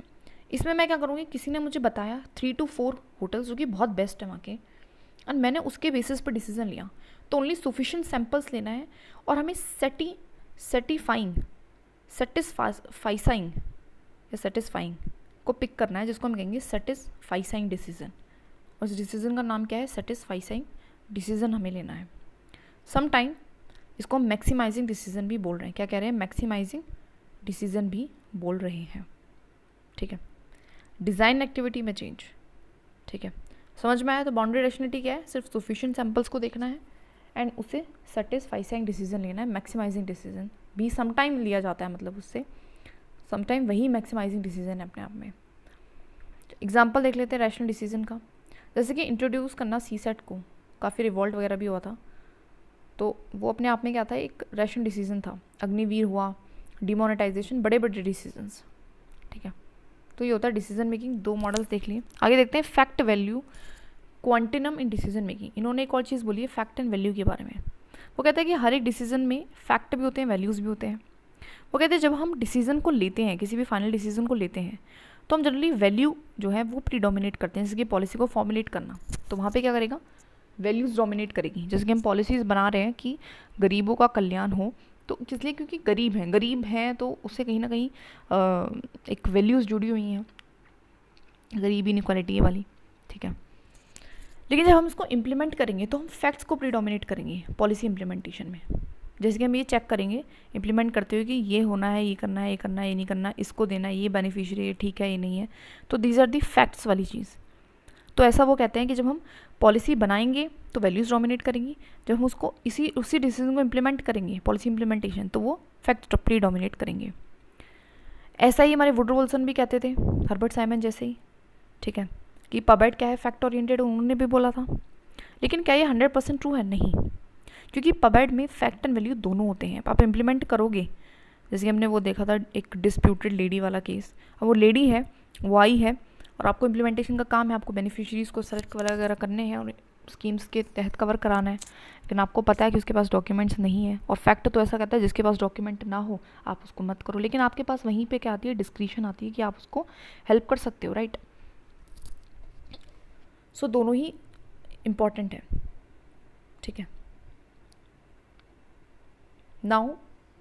इसमें मैं क्या करूँगी, किसी ने मुझे बताया 3 to 4 होटल्स जो कि बहुत बेस्ट है वहाँ के, और मैंने उसके बेसिस पर डिसीजन लिया। तो ओनली सफिशिएंट सैंपल्स लेना है और हमें सेटिस्फाइंग को पिक करना है, जिसको हम कहेंगे सेटिस्फाइंग डिसीजन। और इस डिसीजन का नाम क्या है, सेटिस्फाइंग डिसीजन हमें लेना है। सम टाइम इसको हम मैक्सिमाइजिंग डिसीजन भी बोल रहे हैं। क्या कह रहे हैं, मैक्सिमाइजिंग डिसीजन भी बोल रहे हैं। ठीक है, डिज़ाइन एक्टिविटी में चेंज। ठीक है, समझ में आया? तो बाउंड्री रैशनलिटी क्या है, सिर्फ सफिशिएंट सैंपल्स को देखना है एंड उसे सेटिस्फाइंग डिसीजन लेना है। मैक्सिमाइजिंग डिसीजन भी समटाइम लिया जाता है, मतलब उससे समटाइम वही मैक्सिमाइजिंग डिसीजन है अपने आप में। एग्जाम्पल देख लेते हैं रैशनल डिसीजन का। जैसे कि इंट्रोड्यूस करना सीसेट को, काफ़ी रिवॉल्ट वगैरह भी हुआ था, तो वो अपने आप में क्या था, एक रैशनल डिसीजन था। अग्निवीर हुआ, डिमोनेटाइजेशन, बड़े बड़े डिसीजंस। ठीक है, तो ये होता है डिसीजन मेकिंग। 2 मॉडल्स देख लिए। आगे देखते हैं fact value continuum in decision making. इन्होंने एक और चीज़ बोली है फैक्ट एंड वैल्यू के बारे में। वो कहते हैं कि हर एक डिसीजन में फैक्ट भी होते हैं, वैल्यूज़ भी होते हैं। वो कहते हैं जब हम डिसीजन को लेते हैं, किसी भी फाइनल डिसीजन को लेते हैं, तो हम जनरली वैल्यू जो है वो प्रीडोमिनेट करते हैं। जैसे कि पॉलिसी को फॉर्मुलेट करना, तो वहाँ पे क्या करेगा, वैल्यूज़ डोमिनेट करेगी। जैसे कि हम पॉलिसीज़ बना रहे हैं कि गरीबों का कल्याण हो, तो इसलिए क्योंकि गरीब हैं तो उससे कहीं ना कहीं एक वैल्यूज़ जुड़ी हुई हैं, गरीबी इनइक्वालिटी वाली। ठीक है, लेकिन जब हम इसको इम्प्लीमेंट करेंगे तो हम फैक्ट्स को प्रीडोमिनेट करेंगे पॉलिसी इम्प्लीमेंटेशन में। जैसे कि हम ये चेक करेंगे इम्प्लीमेंट करते हुए कि ये होना है, ये करना है, ये करना है, ये नहीं करना, इसको देना है, ये बेनिफिशियरी है, ठीक है, ये नहीं है। तो दीज आर दी फैक्ट्स वाली चीज़। तो ऐसा वो कहते हैं कि जब हम पॉलिसी बनाएंगे तो वैल्यूज़ डोमिनेट करेंगी, जब हम उसको उसी डिसीजन को इम्प्लीमेंट करेंगे, पॉलिसी इम्प्लीमेंटेशन, तो वो फैक्ट प्रीडोमिनेट करेंगे। ऐसा ही हमारे वुडरो विल्सन भी कहते थे, हर्बर्ट साइमन जैसे ही, ठीक है, कि पबेट क्या है, फैक्ट ओरिएंटेड, उन्होंने भी बोला था। लेकिन क्या ये 100% ट्रू है? नहीं, क्योंकि पबेट में फैक्ट एंड वैल्यू दोनों होते हैं। आप इम्प्लीमेंट करोगे, जैसे हमने वो देखा था एक डिस्प्यूटेड लेडी वाला केस, अब वो लेडी है, वो आई है और आपको इम्प्लीमेंटेशन का काम है, आपको बेनिफिशरीज़ को सेलेक्ट वगैरह करने हैं और स्कीम्स के तहत कवर कराना है, लेकिन आपको पता है कि उसके पास डॉक्यूमेंट्स नहीं है, और फैक्ट तो ऐसा कहता है जिसके पास डॉक्यूमेंट ना हो आप उसको मत करो। लेकिन आपके पास वहीं पे क्या आती है, डिस्क्रिशन आती है कि आप उसको हेल्प कर सकते हो, राइट। सो दोनों ही इम्पॉर्टेंट है, ठीक है। नाउ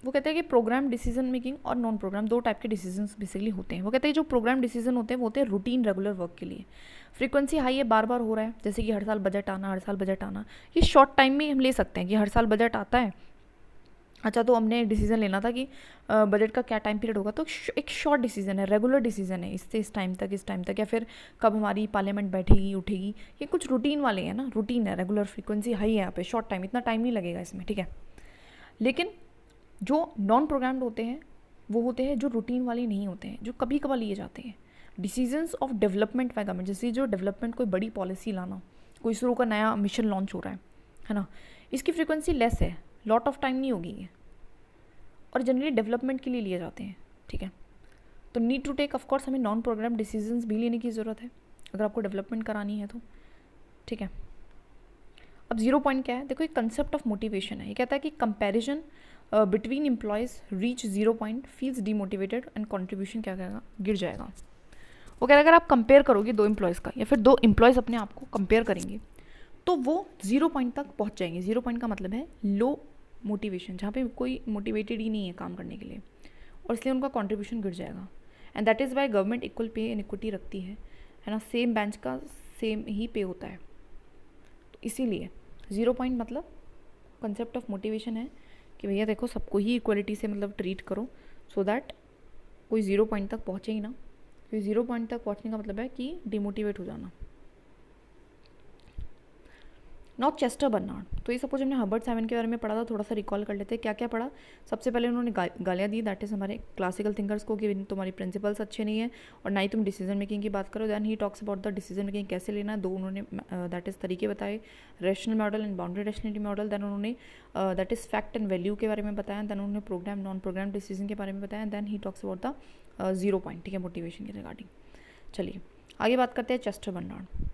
वो कहते हैं कि प्रोग्राम डिसीजन मेकिंग और नॉन प्रोग्राम, दो टाइप के डिसीजंस बेसिकली होते हैं। वो कहते हैं जो प्रोग्राम डिसीजन होते हैं वो होते हैं रूटीन रेगुलर वर्क के लिए, फ्रीक्वेंसी हाई है, बार बार हो रहा है, जैसे कि हर साल बजट आना, हर साल बजट आना। ये शॉर्ट टाइम में हम ले सकते हैं कि हर साल बजट आता है, अच्छा तो हमने डिसीजन लेना था कि बजट का क्या टाइम पीरियड होगा, तो एक शॉर्ट डिसीजन है, रेगुलर डिसीजन है, इससे इस टाइम तक, या फिर कब हमारी पार्लियामेंट बैठेगी उठेगी, ये कुछ रूटीन वाले हैं ना, रूटीन है, रेगुलर, फ्रीक्वेंसी हाई है यहाँ पे, शॉर्ट टाइम, इतना टाइम नहीं लगेगा इसमें, ठीक है। लेकिन जो नॉन प्रोग्राम्ड होते हैं वो होते हैं जो रूटीन वाले नहीं होते हैं, जो कभी कभार लिए जाते हैं। Decisions of development by government, जैसे जो डेवलपमेंट कोई बड़ी पॉलिसी लाना, कोई इसरो का नया मिशन लॉन्च हो रहा है ना, इसकी फ्रीक्वेंसी लेस है, लॉट ऑफ टाइम नहीं होगी ये, और जनरली डेवलपमेंट के लिए लिए जाते हैं, ठीक है। तो नीड टू टेक, ऑफकोर्स हमें नॉन प्रोग्राम डिसीजंस भी लेने की ज़रूरत है अगर आपको डेवलपमेंट करानी है तो, ठीक है। अब 0 पॉइंट क्या है, देखो एक कंसेप्ट ऑफ मोटिवेशन है, ये कहता है कि comparison between employees reach 0 point feels demotivated and contribution क्या करेगा, गिर जाएगा। वो कह रहा है अगर आप कंपेयर करोगे दो एम्प्लॉयज़ का, या फिर दो एम्प्लॉयज़ अपने आप को कंपेयर करेंगे तो वो 0 पॉइंट तक पहुंच जाएंगे। 0 पॉइंट का मतलब है लो मोटिवेशन, जहाँ पे कोई मोटिवेटेड ही नहीं है काम करने के लिए, और इसलिए उनका कॉन्ट्रीब्यूशन गिर जाएगा। And that is why government equal pay and equity रखती है ना, सेम बेंच का सेम ही पे होता है, तो इसीलिए 0 पॉइंट मतलब कंसेप्ट ऑफ मोटिवेशन है कि भैया देखो सबको ही इक्वलिटी से मतलब ट्रीट करो, सो दैट कोई 0 पॉइंट तक पहुँचे ही ना, क्योंकि 0 पॉइंट तक पहुँचने का मतलब है कि डिमोटिवेट हो जाना। नॉट चेस्टर बर्नार्ड, तो ये सपोज हमने हर्बर्ट साइमन के बारे में पढ़ा था, थोड़ा सा रिकॉल कर लेते हैं क्या क्या पढ़ा। सबसे पहले उन्होंने गालियाँ दी, दैट इज़ हमारे क्लासिकल थिंकर्स को कि तुम्हारी प्रिंसिपल्स अच्छे नहीं है और ना ही तुम डिसीजन मेकिंग की बात करो। Then he talks about the decision making कैसे लेना है, दो उन्होंने दैट इज़ तरीके बताए, rational model and boundary rationality model. Then उन्होंने that is fact and value के बारे में बताया। देन उन्होंने प्रोग्राम नॉन प्रोग्राम डिसीजन के बारे में बताया। Then he talks about the 0 point, ठीक है, मोटिवेशन के रिगार्डिंग। चलिए आगे बात करते हैं चेस्टर बर्नार्ड।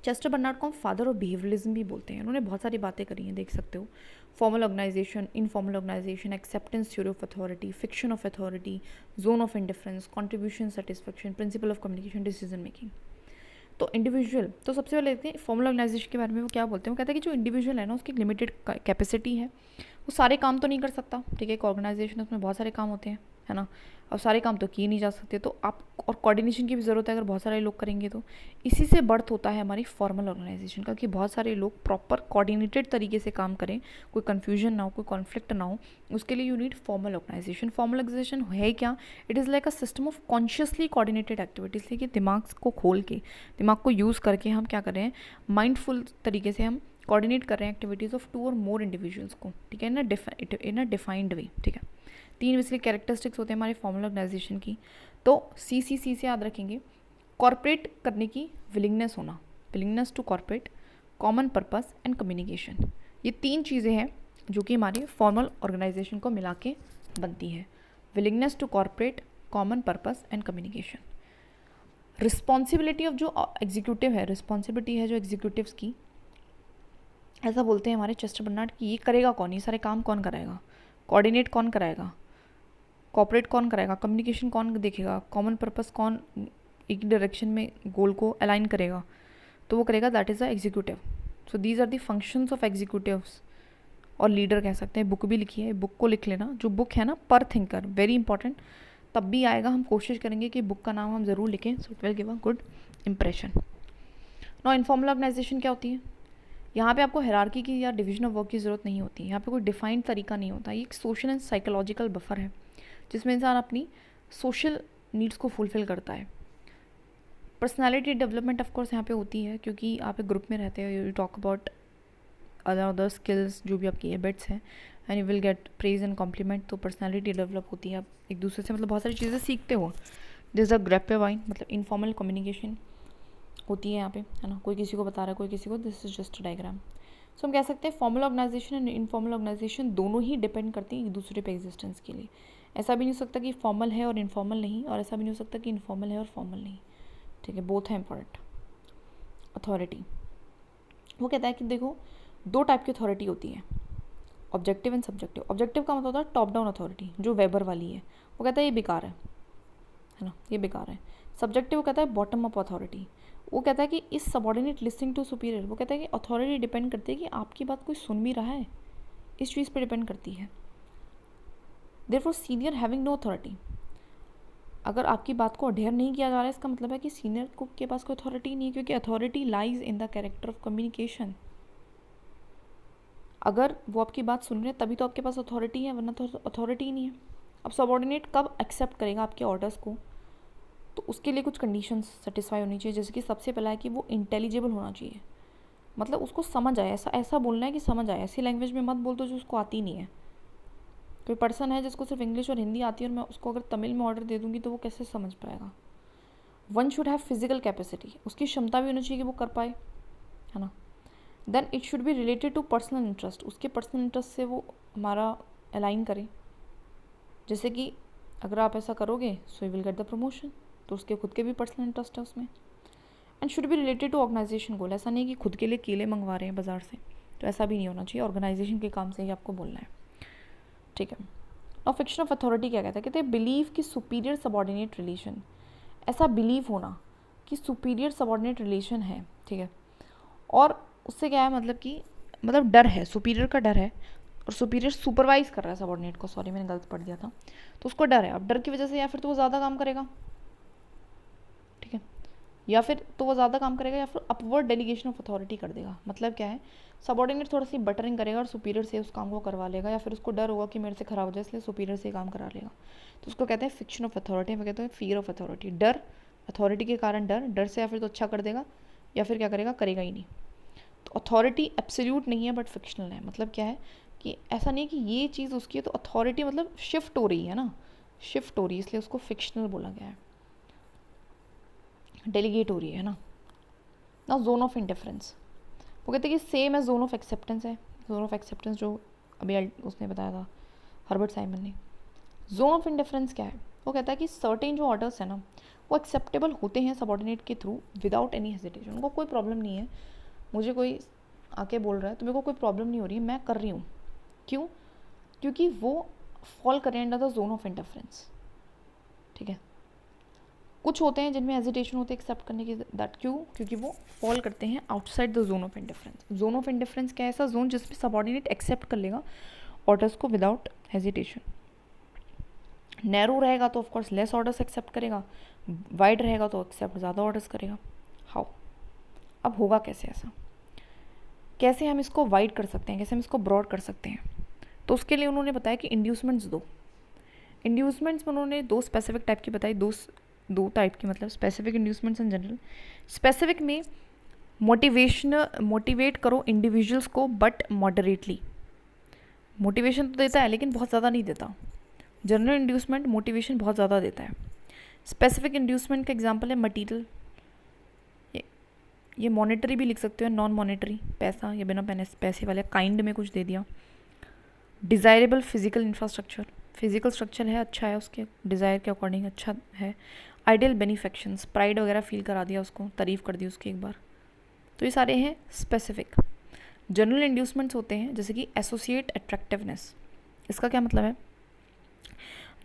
चेस्टर बर्नार्ड को हम फादर ऑफ बिहेवियरलिज्म भी बोलते हैं। उन्होंने बहुत सारी बातें करी हैं, देख सकते हो, formal organisation, informal organisation, acceptance theory of authority, fiction of authority, zone of indifference, contribution satisfaction, principle of communication, decision making. तो इंडिविजुअल, तो सबसे पहले देखते हैं फॉर्मल ऑर्गेनाइजेशन के बारे में वो क्या बोलते हैं। वो कहते हैं कि जो इंडिविजुअल है ना उसकी लिमिटेड कैपेसिटी है, वो सारे काम तो नहीं कर सकता, ठीक है। एक ऑर्गेनाइजेशन उसमें बहुत सारे काम होते हैं, है ना, और सारे काम तो किए नहीं जा सकते, तो आप और कोऑर्डिनेशन की भी ज़रूरत है अगर बहुत सारे लोग करेंगे तो। इसी से बर्थ होता है हमारी फॉर्मल ऑर्गेनाइजेशन का, कि बहुत सारे लोग प्रॉपर कोऑर्डिनेटेड तरीके से काम करें, कोई कन्फ्यूजन ना हो, कोई कॉन्फ्लिक्ट ना हो, उसके लिए you need formal organisation. Formal organisation है क्या, it is like a system of consciously coordinated activities, लेकिन दिमाग को खोल के, दिमाग को यूज़ करके हम क्या कर रहे हैं, माइंडफुल तरीके से हम कोऑर्डिनेट कर रहे हैं एक्टिविटीज़ ऑफ 2 और मोर इंडिविजुअल्स को, ठीक है, इन अ डिफाइंड वे, ठीक है। 3 बेसिकली कैरेक्टरिस्टिक्स होते हैं हमारे फॉर्मल ऑर्गेनाइजेशन की। तो सी से याद रखेंगे, कॉर्पोरेट करने की विलिंगनेस होना, willingness to cooperate, common purpose and communication. ये 3 चीज़ें हैं जो कि हमारे फॉर्मल ऑर्गेनाइजेशन को मिला के बनती है, willingness to cooperate, common purpose and communication. Responsibility of जो एग्जीक्यूटिव है, रिस्पॉन्सिबिलिटी है जो एग्जीक्यूटिव्स की, ऐसा बोलते हैं हमारे चेस्टर बर्नार्ड कि ये करेगा कौन, ये सारे काम कौन कराएगा, कोऑर्डिनेट कौन कराएगा, कॉपरेट कौन कराएगा, कम्युनिकेशन कौन देखेगा, कॉमन पर्पस कौन एक डायरेक्शन में गोल को अलाइन करेगा, तो वो करेगा, that is the executive. So these are the functions of executives, और लीडर कह सकते हैं। बुक भी लिखी है, बुक को लिख लेना, जो बुक है ना पर थिंकर, वेरी इंपॉर्टेंट, तब भी आएगा, हम कोशिश करेंगे कि बुक का नाम हम ज़रूर लिखें, so it will give a good impression. Now informal organisation क्या होती है, यहाँ पे आपको हायरार्की की या डिवीजन ऑफ वर्क की ज़रूरत नहीं होती, यहाँ पे कोई डिफाइंड तरीका नहीं होता। ये एक सोशल एंड साइकोलॉजिकल बफर है जिसमें इंसान अपनी सोशल नीड्स को फुलफ़िल करता है। पर्सनालिटी डेवलपमेंट ऑफ कोर्स यहाँ पे होती है क्योंकि आप एक ग्रुप में रहते हो, you talk about other skills जो भी आपकी हैबिट्स हैं and you will get praise and compliment. तो पर्सनालिटी डेवलप होती है, आप एक दूसरे से मतलब बहुत सारी चीज़ें सीखते हो। दिस अ ग्रेपेवाइन मतलब इनफॉर्मल कम्युनिकेशन होती है यहाँ पे, है ना, कोई किसी को बता रहा है कोई किसी को, this is just diagram. So हम कह सकते हैं formal organisation and informal organisation दोनों ही डिपेंड करती हैं एक दूसरे पे एग्जिस्टेंस के लिए। ऐसा भी नहीं हो सकता कि फॉर्मल है और इनफॉर्मल नहीं, और ऐसा भी नहीं हो सकता कि इनफॉर्मल है और फॉर्मल नहीं। ठीक है, बोथ है इंपॉर्टेंट। अथॉरिटी, वो कहता है कि देखो दो टाइप की अथॉरिटी होती है, ऑब्जेक्टिव एंड सब्जेक्टिव। ऑब्जेक्टिव का मतलब होता है टॉप डाउन अथॉरिटी जो वेबर वाली है, वो कहता है ये बेकार है ना, ये बेकार है। सब्जेक्टिव वो कहता है बॉटम अप अथॉरिटी, वो कहता है कि इस सबॉर्डिनेट लिस्टिंग टू सुपीरियर, वो कहता है कि अथॉरिटी डिपेंड करती है कि आपकी बात कोई सुन भी रहा है, इस चीज़ पे डिपेंड करती है। Therefore senior having no authority, अगर आपकी बात को अडेयर नहीं किया जा रहा है इसका मतलब है कि सीनियर को के पास कोई अथॉरिटी नहीं है, क्योंकि authority lies in the character of communication. अगर वो आपकी बात सुन रहे हैं तभी तो आपके पास अथॉरिटी है, वरना तो अथॉरिटी ही नहीं है। अब सबॉर्डिनेट कब एक्सेप्ट करेगा आपके ऑर्डर्स को, तो उसके लिए कुछ कंडीशंस सेटिस्फाई होनी चाहिए, जैसे कि सबसे पहला है कि वो इंटेलिजिबल होना चाहिए, मतलब उसको समझ आए, ऐसा ऐसा बोलना है कि समझ आए। ऐसी लैंग्वेज में मत बोल दो जो उसको आती नहीं है। कोई पर्सन है जिसको सिर्फ इंग्लिश और हिंदी आती है और मैं उसको अगर तमिल में ऑर्डर दे दूँगी तो वो कैसे समझ पाएगा। One should have physical capacity, उसकी क्षमता भी होनी चाहिए कि वो कर पाए, है ना। Then it should be related to personal interest, उसके पर्सनल इंटरेस्ट से वो हमारा अलाइन करे, जैसे कि अगर आप ऐसा करोगे so you will get the promotion, तो उसके खुद के भी पर्सनल इंटरेस्ट है उसमें। And should be related to organisation goal, ऐसा नहीं कि खुद के लिए केले मंगवा रहे हैं बाजार से, तो ऐसा भी नहीं होना चाहिए, ऑर्गेनाइजेशन के काम से ही आपको बोलना है। ठीक है। और फिक्शन ऑफ अथॉरिटी क्या कहता है, कहते हैं बिलीव कि सुपीरियर सबॉर्डिनेट रिलेशन, ऐसा बिलीव होना कि सुपीरियर सबॉर्डिनेट रिलेशन है, ठीक है। और उससे क्या है मतलब कि मतलब डर है, सुपीरियर का डर है, और सुपीरियर सुपरवाइज कर रहा है सबॉर्डिनेट को, सॉरी मैंने गलत पढ़ दिया था, तो उसको डर है। अब डर की वजह से या फिर तो वो ज़्यादा काम करेगा, ठीक है, या फिर तो वो ज़्यादा काम करेगा, या फिर अपवर्ड डेलीगेशन ऑफ अथॉरिटी कर देगा। मतलब क्या है, सबॉर्डिनेट थोड़ा सी बटरिंग करेगा और सुपीरियर से उस काम को करवा लेगा, या फिर उसको डर होगा कि मेरे से खराब हो जाए इसलिए सुपीरियर से काम करा लेगा, तो उसको कहते हैं फिक्शन ऑफ अथॉरिटी, वो कहते हैं फियर ऑफ अथॉरिटी। डर, अथॉरिटी के कारण डर, डर से या फिर तो अच्छा कर देगा या फिर क्या करेगा, करेगा ही नहीं। तो अथॉरिटी एब्सोल्यूट नहीं है बट फिक्शनल है। मतलब क्या है कि ऐसा नहीं है कि ये चीज़ उसकी है, तो अथॉरिटी मतलब शिफ्ट हो रही है ना, शिफ्ट हो रही है, इसलिए उसको फिक्शनल बोला गया है, डेलीगेट हो रही है ना। ना जोन ऑफ इंडिफरेंस, वो कहते हैं कि सेम है जोन ऑफ एक्सेप्टेंस है, जोन ऑफ एक्सेप्टेंस जो अभी उसने बताया था हर्बर्ट साइमन ने। जोन ऑफ इंडिफरेंस क्या है, वो कहता है कि सर्टेन जो ऑर्डर्स है ना वो एक्सेप्टेबल होते हैं सबॉर्डिनेट के थ्रू विदाउट एनी हेजिटेशन, उनको कोई प्रॉब्लम नहीं है, मुझे कोई आके बोल रहा है तो मेरे को कोई प्रॉब्लम नहीं हो रही है, मैं कर रही हूँ। क्यों, क्योंकि वो फॉल करें under the zone of indifference, ठीक है। कुछ होते हैं जिनमें हेजिटेशन होती है एक्सेप्ट करने की, दैट क्यों, क्योंकि वो फॉल करते हैं outside the zone of indifference. Zone of indifference क्या है, ऐसा जोन जिसमें सबॉर्डिनेट एक्सेप्ट कर लेगा ऑर्डर्स को विदाउट हेजिटेशन। नैरो रहेगा तो ऑफकोर्स लेस ऑर्डर्स एक्सेप्ट करेगा, वाइड रहेगा तो एक्सेप्ट ज़्यादा ऑर्डर्स करेगा। हाउ, अब होगा कैसे ऐसा, कैसे हम इसको वाइड कर सकते हैं, कैसे हम इसको ब्रॉड कर सकते हैं, तो उसके लिए उन्होंने बताया कि इंड्यूसमेंट्स दो। इंड्यूसमेंट्स में उन्होंने दो स्पेसिफिक टाइप की बताई, दो टाइप की, मतलब specific inducements and general. Specific में मोटिवेट करो इंडिविजुअल्स को बट मॉडरेटली, मोटिवेशन तो देता है लेकिन बहुत ज़्यादा नहीं देता। जनरल इंड्यूसमेंट मोटिवेशन बहुत ज़्यादा देता है। स्पेसिफिक इंड्यूसमेंट का एग्जांपल है मटीरियल, ये मॉनेटरी भी लिख सकते हो, नॉन मॉनेटरी पैसा या बिना पैसे वाले काइंड में कुछ दे दिया। Desirable physical infrastructure, physical structure है अच्छा है, उसके डिज़ायर के अकॉर्डिंग अच्छा है। आइडियल बेनिफेक्शंस, प्राइड वगैरह फील करा दिया उसको, तारीफ़ कर दी उसकी एक बार, तो ये सारे हैं स्पेसिफिक। जनरल इंड्यूसमेंट्स होते हैं जैसे कि एसोसिएट अट्रैक्टिवनेस, इसका क्या मतलब है,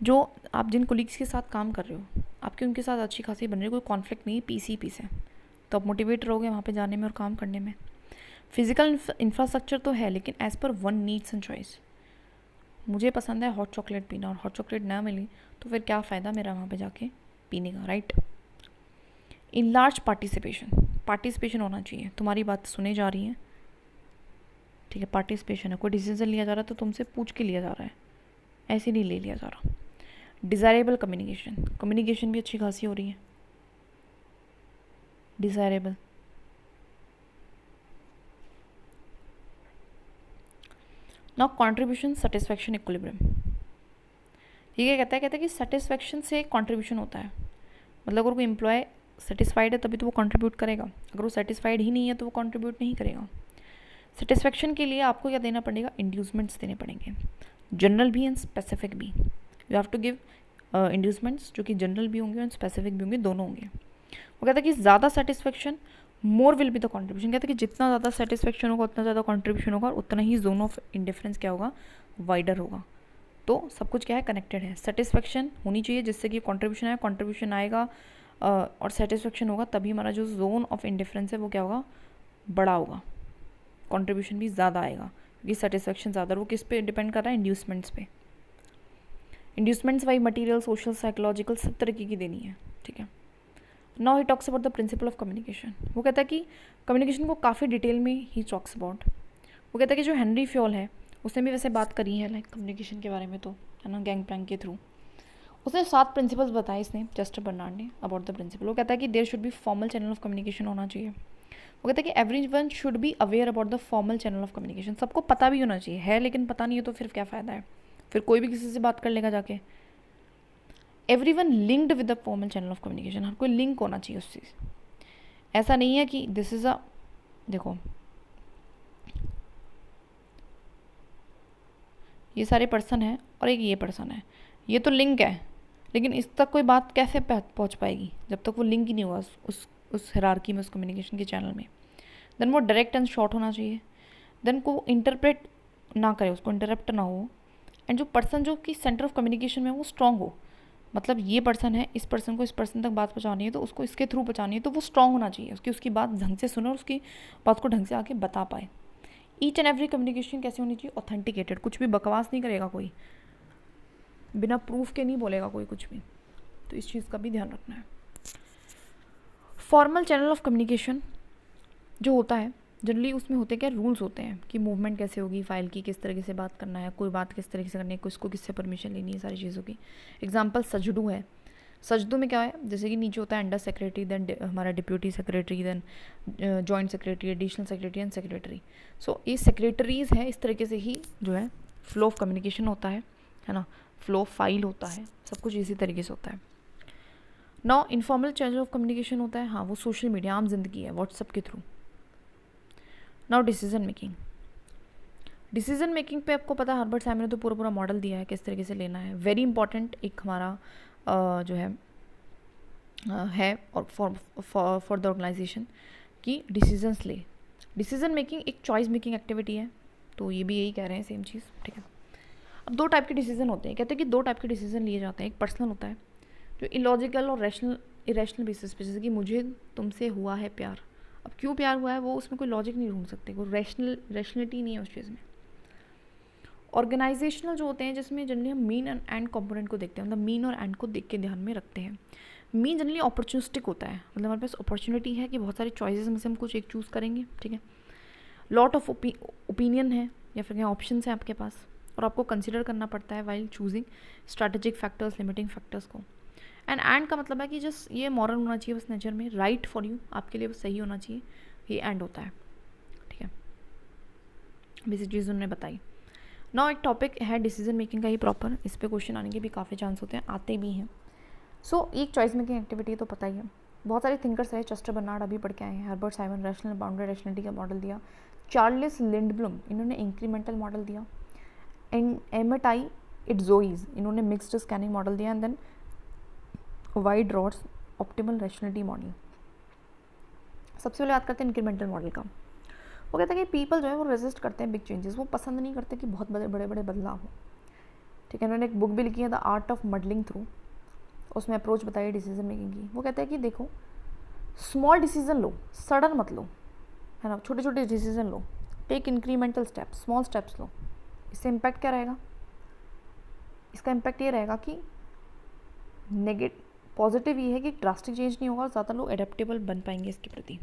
जो आप जिन कोलीग्स के साथ काम कर रहे हो आपकी उनके साथ अच्छी खासी बन रही है, कोई कॉन्फ्लिक्ट नहीं है, पीस ही पीस है, तो आप मोटिवेट रहोगे वहाँ पे जाने में और काम करने में। फिजिकल इंफ्रास्ट्रक्चर तो है लेकिन as per one needs and choice, मुझे पसंद है हॉट चॉकलेट पीना और हॉट चॉकलेट ना मिली तो फिर क्या फ़ायदा मेरा वहाँ पे जाके पीने का, right. In large participation, participation होना चाहिए, तुम्हारी बात सुने जा रही है, ठीक है, पार्टिसिपेशन है, कोई डिसीजन लिया जा रहा है तो तुमसे पूछ के लिया जा रहा है, ऐसे नहीं ले लिया जा रहा। डिज़ायरेबल कम्युनिकेशन, कम्युनिकेशन भी अच्छी खासी हो रही है, desirable. Now contribution, satisfaction, equilibrium. ये क्या कहता है, कहता है कि सेटिस्फैक्शन से कंट्रीब्यूशन होता है, मतलब अगर कोई एम्प्लॉय सेटिस्फाइड है तभी तो वो कंट्रीब्यूट करेगा, अगर वो सेटिस्फाइड ही नहीं है तो वो कंट्रीब्यूट नहीं करेगा। सेटिस्फैक्शन के लिए आपको क्या देना पड़ेगा, इंड्यूसमेंट्स देने पड़ेंगे, जनरल भी एंड स्पेसिफिक भी। You have to give inducements जो कि जनरल भी होंगे और स्पेसिफिक भी होंगे, दोनों होंगे। वो कहता है कि ज़्यादा satisfaction more will be the contribution, कहता है कि जितना ज़्यादा सेटिस्फैक्शन होगा उतना ज़्यादा कॉन्ट्रीब्यूशन होगा और उतना ही जोन ऑफ इंडिफरेंस क्या होगा, वाइडर होगा। तो सब कुछ क्या है, कनेक्टेड है। सेटिस्फैक्शन होनी चाहिए जिससे कि कंट्रीब्यूशन आए, कंट्रीब्यूशन आएगा और सेटिस्फैक्शन होगा तभी हमारा जो जोन ऑफ इंडिफरेंस है वो क्या होगा, बड़ा होगा, कंट्रीब्यूशन भी ज़्यादा आएगा क्योंकि सेटिस्फैक्शन ज़्यादा। वो किस पे डिपेंड कर रहा है, इंड्यूसमेंट्स पे। Inducements why material, social, psychological, सब तरीके की देनी है, ठीक है। Now he talks about the principle of communication. वो कहता है कि कम्युनिकेशन को काफ़ी डिटेल में ही टॉक्स अबाउट। वो कहता है कि जो हेनरी फ्योल है उसने भी वैसे बात करी है लाइक कम्युनिकेशन के बारे में, तो है ना, गैंग प्लैंक के थ्रू उसने 7 प्रिंसिपल्स बताए इसने, चेस्टर बर्नार्ड ने, अबाउट द प्रिंसिपल। वो कहता है कि there should be formal channel of communication होना चाहिए। वो कहता है कि everyone should be aware about the formal channel of communication, सबको पता भी होना चाहिए, है लेकिन पता नहीं है तो फिर क्या फ़ायदा है, फिर कोई भी किसी से बात कर लेगा जाके। Everyone linked with the formal channel of communication, हर कोई लिंक होना चाहिए उस चीज़। ऐसा नहीं है कि दिस इज़ अ, देखो ये सारे पर्सन हैं और एक ये पर्सन है, ये तो लिंक है, लेकिन इस तक कोई बात कैसे पहुंच पाएगी जब तक वो लिंक ही नहीं हुआ उस हिरार्की में, उस कम्युनिकेशन के चैनल में। देन वो डायरेक्ट एंड शॉर्ट होना चाहिए, देन को इंटरप्रेट ना करे, उसको इंटरप्ट ना हो, एंड जो पर्सन जो कि सेंटर ऑफ कम्युनिकेशन में वो स्ट्रॉन्ग हो, मतलब ये पर्सन है, इस पर्सन को इस पर्सन तक बात पहुँचानी है तो उसको इसके थ्रू पहुँचानी है, तो वो स्ट्रॉन्ग होना चाहिए, उसकी बात ढंग से सुने और उसकी बात को ढंग से आके बता पाए। ईच एंड एवरी कम्युनिकेशन कैसे होनी चाहिए, ऑथेंटिकेटेड, कुछ भी बकवास नहीं करेगा कोई, बिना प्रूफ के नहीं बोलेगा कोई कुछ भी, तो इस चीज़ का भी ध्यान रखना है। फॉर्मल चैनल ऑफ कम्युनिकेशन जो होता है जनरली उसमें होते क्या, रूल्स होते हैं कि मूवमेंट कैसे होगी, फाइल की किस तरीके से बात करना है, कोई बात किस तरीके से करनी है, किसको किससे परमिशन लेनी है, सारी चीज़ों की। एग्जांपल सजडू है, सजदू में क्या है, जैसे कि नीचे होता है अंडर सेक्रेटरी, देन हमारा deputy secretary, then joint secretary, additional secretary and secretary. So ये सेक्रेटरीज हैं, इस तरीके से ही जो है फ्लो ऑफ कम्युनिकेशन होता है ना, फ्लो ऑफ फाइल होता है, सब कुछ इसी तरीके से होता है। Now informal channel of communication होता है, हाँ वो सोशल मीडिया, आम जिंदगी है, व्हाट्सएप के through. Now decision making, decision making पे आपको पता है हर्बर्ट साइमन ने तो पूरा मॉडल दिया है किस तरीके से लेना है। वेरी इंपॉर्टेंट एक हमारा जो है और फॉर द ऑर्गेनाइजेशन कि डिसीजंस ले। डिसीजन मेकिंग एक चॉइस मेकिंग एक्टिविटी है, तो ये भी यही कह रहे हैं सेम चीज़, ठीक है। अब 2 टाइप के डिसीजन होते हैं, कहते हैं कि 2 टाइप के डिसीजन लिए जाते हैं। एक पर्सनल होता है जो इलॉजिकल और इरेशनल बेसिस पे, जैसे कि मुझे तुमसे हुआ है प्यार, अब क्यों प्यार हुआ है वो उसमें कोई लॉजिक नहीं ढूंढ सकते, कोई रैशनलिटी नहीं है उस चीज़ में। ऑर्गेनाइजेशनल जो होते हैं जिसमें जनरली हम मीन एंड एंड कंपोनेंट को देखते हैं, मतलब मीन और एंड को देख के ध्यान में रखते हैं। मीन जनरली अपॉर्चुनिस्टिक होता है, मतलब हमारे पास अपॉर्चुनिटी है कि बहुत सारी चॉइसेस में से हम कुछ एक चूज़ करेंगे, ठीक है। लॉट ऑफ ओपिनियन है या फिर ऑप्शन है आपके पास और आपको कंसिडर करना पड़ता है while choosing strategic factors, limiting factors को। एंड का मतलब है कि जस्ट ये मॉरल होना चाहिए बस नेचर में, राइट फॉर यू, आपके लिए बस सही होना चाहिए, ये एंड होता है, ठीक है। बेसिक चीज़ उन्होंने बताई। नाउ एक टॉपिक है डिसीजन मेकिंग का ही प्रॉपर, इस पे क्वेश्चन आने के भी काफ़ी चांस होते हैं, आते भी हैं। सो एक चॉइस मेकिंग एक्टिविटी तो पता ही है, बहुत सारे थिंकर्स है, चेस्टर बर्नार्ड अभी पढ़ के आए हैं, Herbert Simon rational boundary rationality का मॉडल दिया, चार्ल्स लिंडब्लूम इन्होंने इंक्रीमेंटल मॉडल दिया, एंड एमटाई इट्जोइज इन्होंने मिक्स्ड स्कैनिंग मॉडल दिया, and then wide rods optimal rationality model. सबसे पहले बात करते हैं इंक्रीमेंटल मॉडल का। वो कहता है कि पीपल जो है वो रेजिस्ट करते हैं बिग चेंजेस, वो पसंद नहीं करते कि बहुत बड़े बदलाव हो, ठीक है। उन्होंने एक बुक भी लिखी है the art of muddling through, उसमें अप्रोच बताई डिसीजन मेकिंग की। वो कहता है कि देखो स्मॉल डिसीजन लो, सडन मत लो, है ना, छोटे छोटे डिसीजन लो, take incremental steps, small steps लो। इससे इम्पैक्ट क्या रहेगा, इसका इम्पैक्ट ये रहेगा कि पॉजिटिव ये है कि ड्रास्टिक चेंज नहीं होगा और ज़्यादा लोग एडेप्टेबल बन पाएंगे इसके प्रति,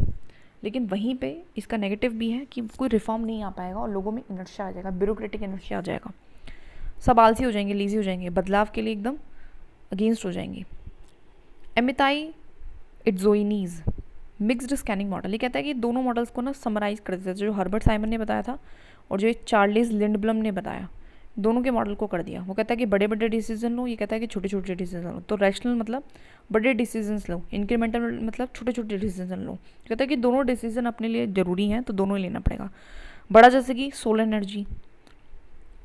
लेकिन वहीं पे इसका नेगेटिव भी है कि कोई रिफॉर्म नहीं आ पाएगा और लोगों में इनर्शिया आ जाएगा, ब्यूरोक्रेटिक इनर्शिया आ जाएगा, सब आलसी हो जाएंगे, लीजी हो जाएंगे, बदलाव के लिए एकदम अगेंस्ट हो जाएंगे। एमिताई इट्जोइनीज मिक्स्ड स्कैनिंग मॉडल, ये कहता है कि दोनों मॉडल्स को ना समराइज कर देता है, जो हर्बर्ट साइमन ने बताया था और जो चार्लिस लिंडब्लम ने बताया, दोनों के मॉडल को कर दिया। वो कहता है कि बड़े बड़े डिसीजन लो, ये कहता है कि छोटे छोटे डिसीजन लो। तो रैशनल मतलब बड़े डिसीजन लो, इंक्रीमेंटल मतलब छोटे छोटे डिसीजन लो। कहता है कि दोनों डिसीजन अपने लिए ज़रूरी हैं, तो दोनों ही लेना पड़ेगा। बड़ा जैसे कि सोलर एनर्जी,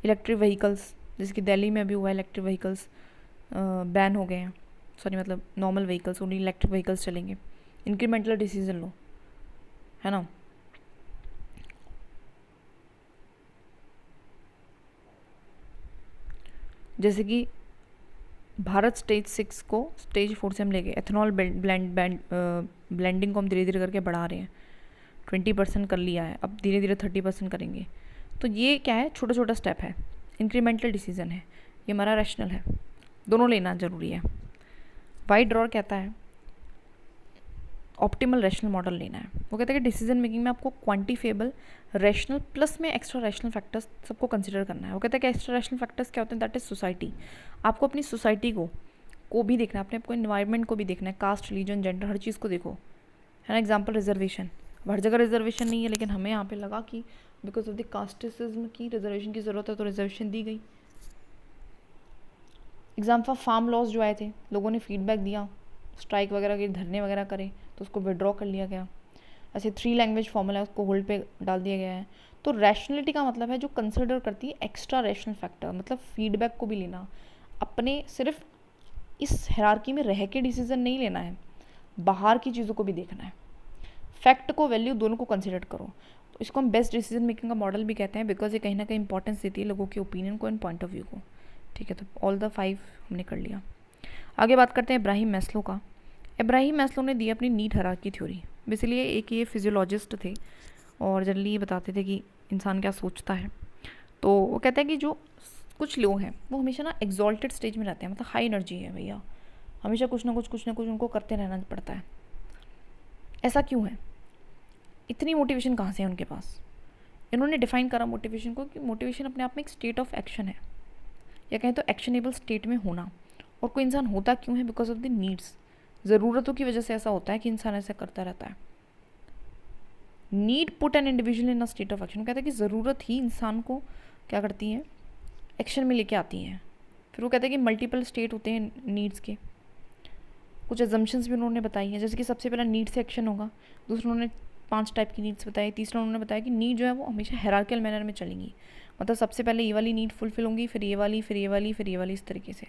इलेक्ट्रिक व्हीकल्स, जैसे कि दिल्ली में अभी हुआ इलेक्ट्रिक व्हीकल्स बैन हो गए हैं, सॉरी मतलब normal vehicles, only electric vehicles चलेंगे। इंक्रीमेंटल डिसीजन लो, है ना। जैसे कि भारत स्टेज 6 को स्टेज 4 से हम ले गए, एथेनॉल ब्लेंडिंग को हम धीरे धीरे करके बढ़ा रहे हैं, 20% कर लिया है, अब धीरे धीरे 30% करेंगे। तो ये क्या है, छोटा छोटा स्टेप है, इंक्रीमेंटल डिसीजन है, ये हमारा रैशनल है, दोनों लेना ज़रूरी है। वाइट ड्रॉर कहता है ऑप्टिमल रैशनल मॉडल लेना है। वो कहता है कि डिसीजन मेकिंग में आपको क्वांटिफिएबल रैशनल प्लस में एक्स्ट्रा रैशनल फैक्टर्स सबको कंसिडर करना है। वो कहता है कि एक्स्ट्रा रैशनल फैक्टर्स क्या होते हैं, दैट इज सोसाइटी। आपको अपनी सोसाइटी को भी देखना है, अपने आपको इन्वायरमेंट को भी देखना है, कास्ट, रिलीजन, जेंडर, हर चीज़ को देखो, है ना। एग्जाम्पल रिजर्वेशन, हर जगह रिजर्वेशन नहीं है, लेकिन हमें यहाँ पे लगा कि बिकॉज ऑफ द कास्टिसिज्म की रिजर्वेशन की ज़रूरत है, तो रिजर्वेशन दी गई। एग्जाम्पल फार्म लॉज जो आए थे, लोगों ने फीडबैक दिया, स्ट्राइक वगैरह के धरने वगैरह करे, तो उसको विड्रॉ कर लिया गया। ऐसे 3 लैंग्वेज फॉर्मूला है, उसको होल्ड पे डाल दिया गया है। तो रैशनलिटी का मतलब है जो कंसिडर करती है एक्स्ट्रा रैशनल फैक्टर, मतलब फीडबैक को भी लेना, अपने सिर्फ इस हायरार्की में रह के डिसीजन नहीं लेना है, बाहर की चीज़ों को भी देखना है, फैक्ट को वैल्यू दोनों को कंसिडर करो। तो इसको हम बेस्ट डिसीजन मेकिंग का मॉडल भी कहते हैं, बिकॉज ये कहीं ना कहीं इंपॉर्टेंस देती है लोगों के ओपिनियन को एंड पॉइंट ऑफ व्यू को। ठीक है, तो ऑल द 5 हमने कर लिया। आगे बात करते हैं इब्राहिम मैस्लो का। इब्राहिम मैस्लो ने दी अपनी नीड हायरार्की थ्योरी। बेसिकली एक ये फिजियोलॉजिस्ट थे और जनरली ये बताते थे कि इंसान क्या सोचता है। तो वो कहते हैं कि जो कुछ लोग हैं वो हमेशा ना एग्जॉल्टेड स्टेज में रहते हैं, मतलब हाई एनर्जी है भैया, हमेशा कुछ ना कुछ उनको करते रहना पड़ता है। ऐसा क्यों है, इतनी मोटिवेशन कहाँ से है उनके पास? इन्होंने डिफाइन करा मोटिवेशन को कि मोटिवेशन अपने आप में एक स्टेट ऑफ एक्शन है, या कहें तो एक्शनेबल स्टेट में होना। और कोई इंसान होता क्यों है? बिकॉज ऑफ द नीड्स, ज़रूरतों की वजह से ऐसा होता है कि इंसान ऐसा करता रहता है। Need put an individual in a state of action, कहते हैं कि ज़रूरत ही इंसान को क्या करती है, एक्शन में लेके आती हैं। फिर वो कहते हैं कि मल्टीपल स्टेट होते हैं नीड्स के। कुछ एजम्पशंस भी उन्होंने बताई हैं, जैसे कि सबसे पहला नीड से एक्शन होगा, दूसरा उन्होंने 5 टाइप की नीड्स बताई, तीसरा उन्होंने बताया कि नीड जो है वो हमेशा हायरार्किकल मैनर में चलेंगी, मतलब सबसे पहले ये वाली नीड फुलफिल होंगी, फिर ये वाली, फिर ये वाली, फिर ये वाली, इस तरीके से।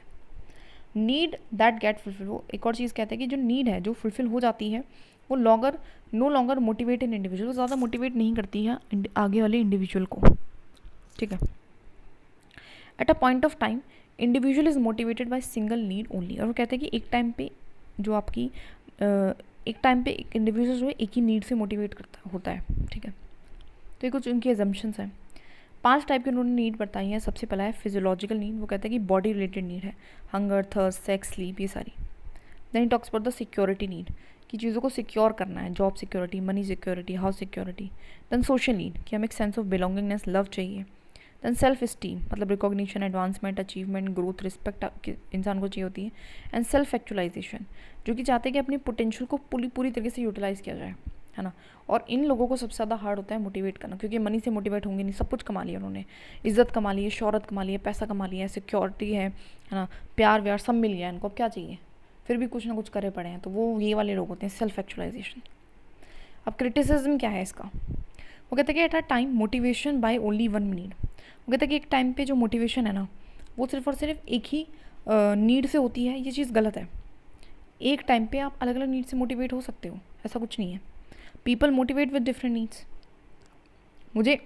नीड दैट गेट फुलफिल, वो एक और चीज़ कहते हैं कि जो नीड है जो फुलफिल हो जाती है वो नो लॉन्गर मोटिवेट इन इंडिविजुअल, वो ज़्यादा मोटिवेट नहीं करती है आगे वाले इंडिविजुअल को। ठीक है, at a point of time individual is motivated by single need only. और वो कहते हैं कि एक टाइम पे जो आपकी एक टाइम पे एक इंडिविजुअल जो है एक ही नीड से मोटिवेट करता होता है। ठीक है, तो ये कुछ उनकी एजम्पशंस हैं। 5 टाइप की उन्होंने नीड बताई हैं। सबसे पहला है फिजियोलॉजिकल नीड, वो कहते हैं कि बॉडी रिलेटेड नीड है, हंगर, थर्स्ट, सेक्स, स्लीप, ये सारी। Then it talks about the security need, कि चीज़ों को सिक्योर करना है, job security, money security, house security. Then social need, कि हमें एक सेंस ऑफ बिलोंगिंगनेस, लव चाहिए। देन सेल्फ इस्टीम, मतलब recognition, advancement, achievement, growth, respect इंसान को चाहिए होती है। एंड सेल्फ एक्चुअलाइजेशन, जो कि चाहते हैं कि अपनी पोटेंशियल को पूरी तरीके से यूटिलाइज़ किया जाए, है ना। और इन लोगों को सबसे ज़्यादा हार्ड होता है मोटिवेट करना, क्योंकि मनी से मोटिवेट होंगे नहीं, सब कुछ कमा लिया उन्होंने, इज्जत कमा ली है, शोहरत कमा ली है, पैसा कमा लिया है, सिक्योरिटी है ना, प्यार व्यार सब मिल गया, इनको अब क्या चाहिए, फिर भी कुछ ना कुछ करे पड़े हैं। तो वो ये वाले लोग होते हैं, सेल्फ एक्चुअलाइजेशन। अब क्रिटिसिज्म क्या है इसका? वो कहते हैं कि at a time motivation by only one need, वो कहते हैं कि एक टाइम पे जो मोटिवेशन है ना वो सिर्फ और सिर्फ एक ही नीड से होती है। ये चीज़ गलत है। एक टाइम पे आप अलग अलग नीड से मोटिवेट हो सकते हो, ऐसा कुछ नहीं है। People motivate with different needs. मुझे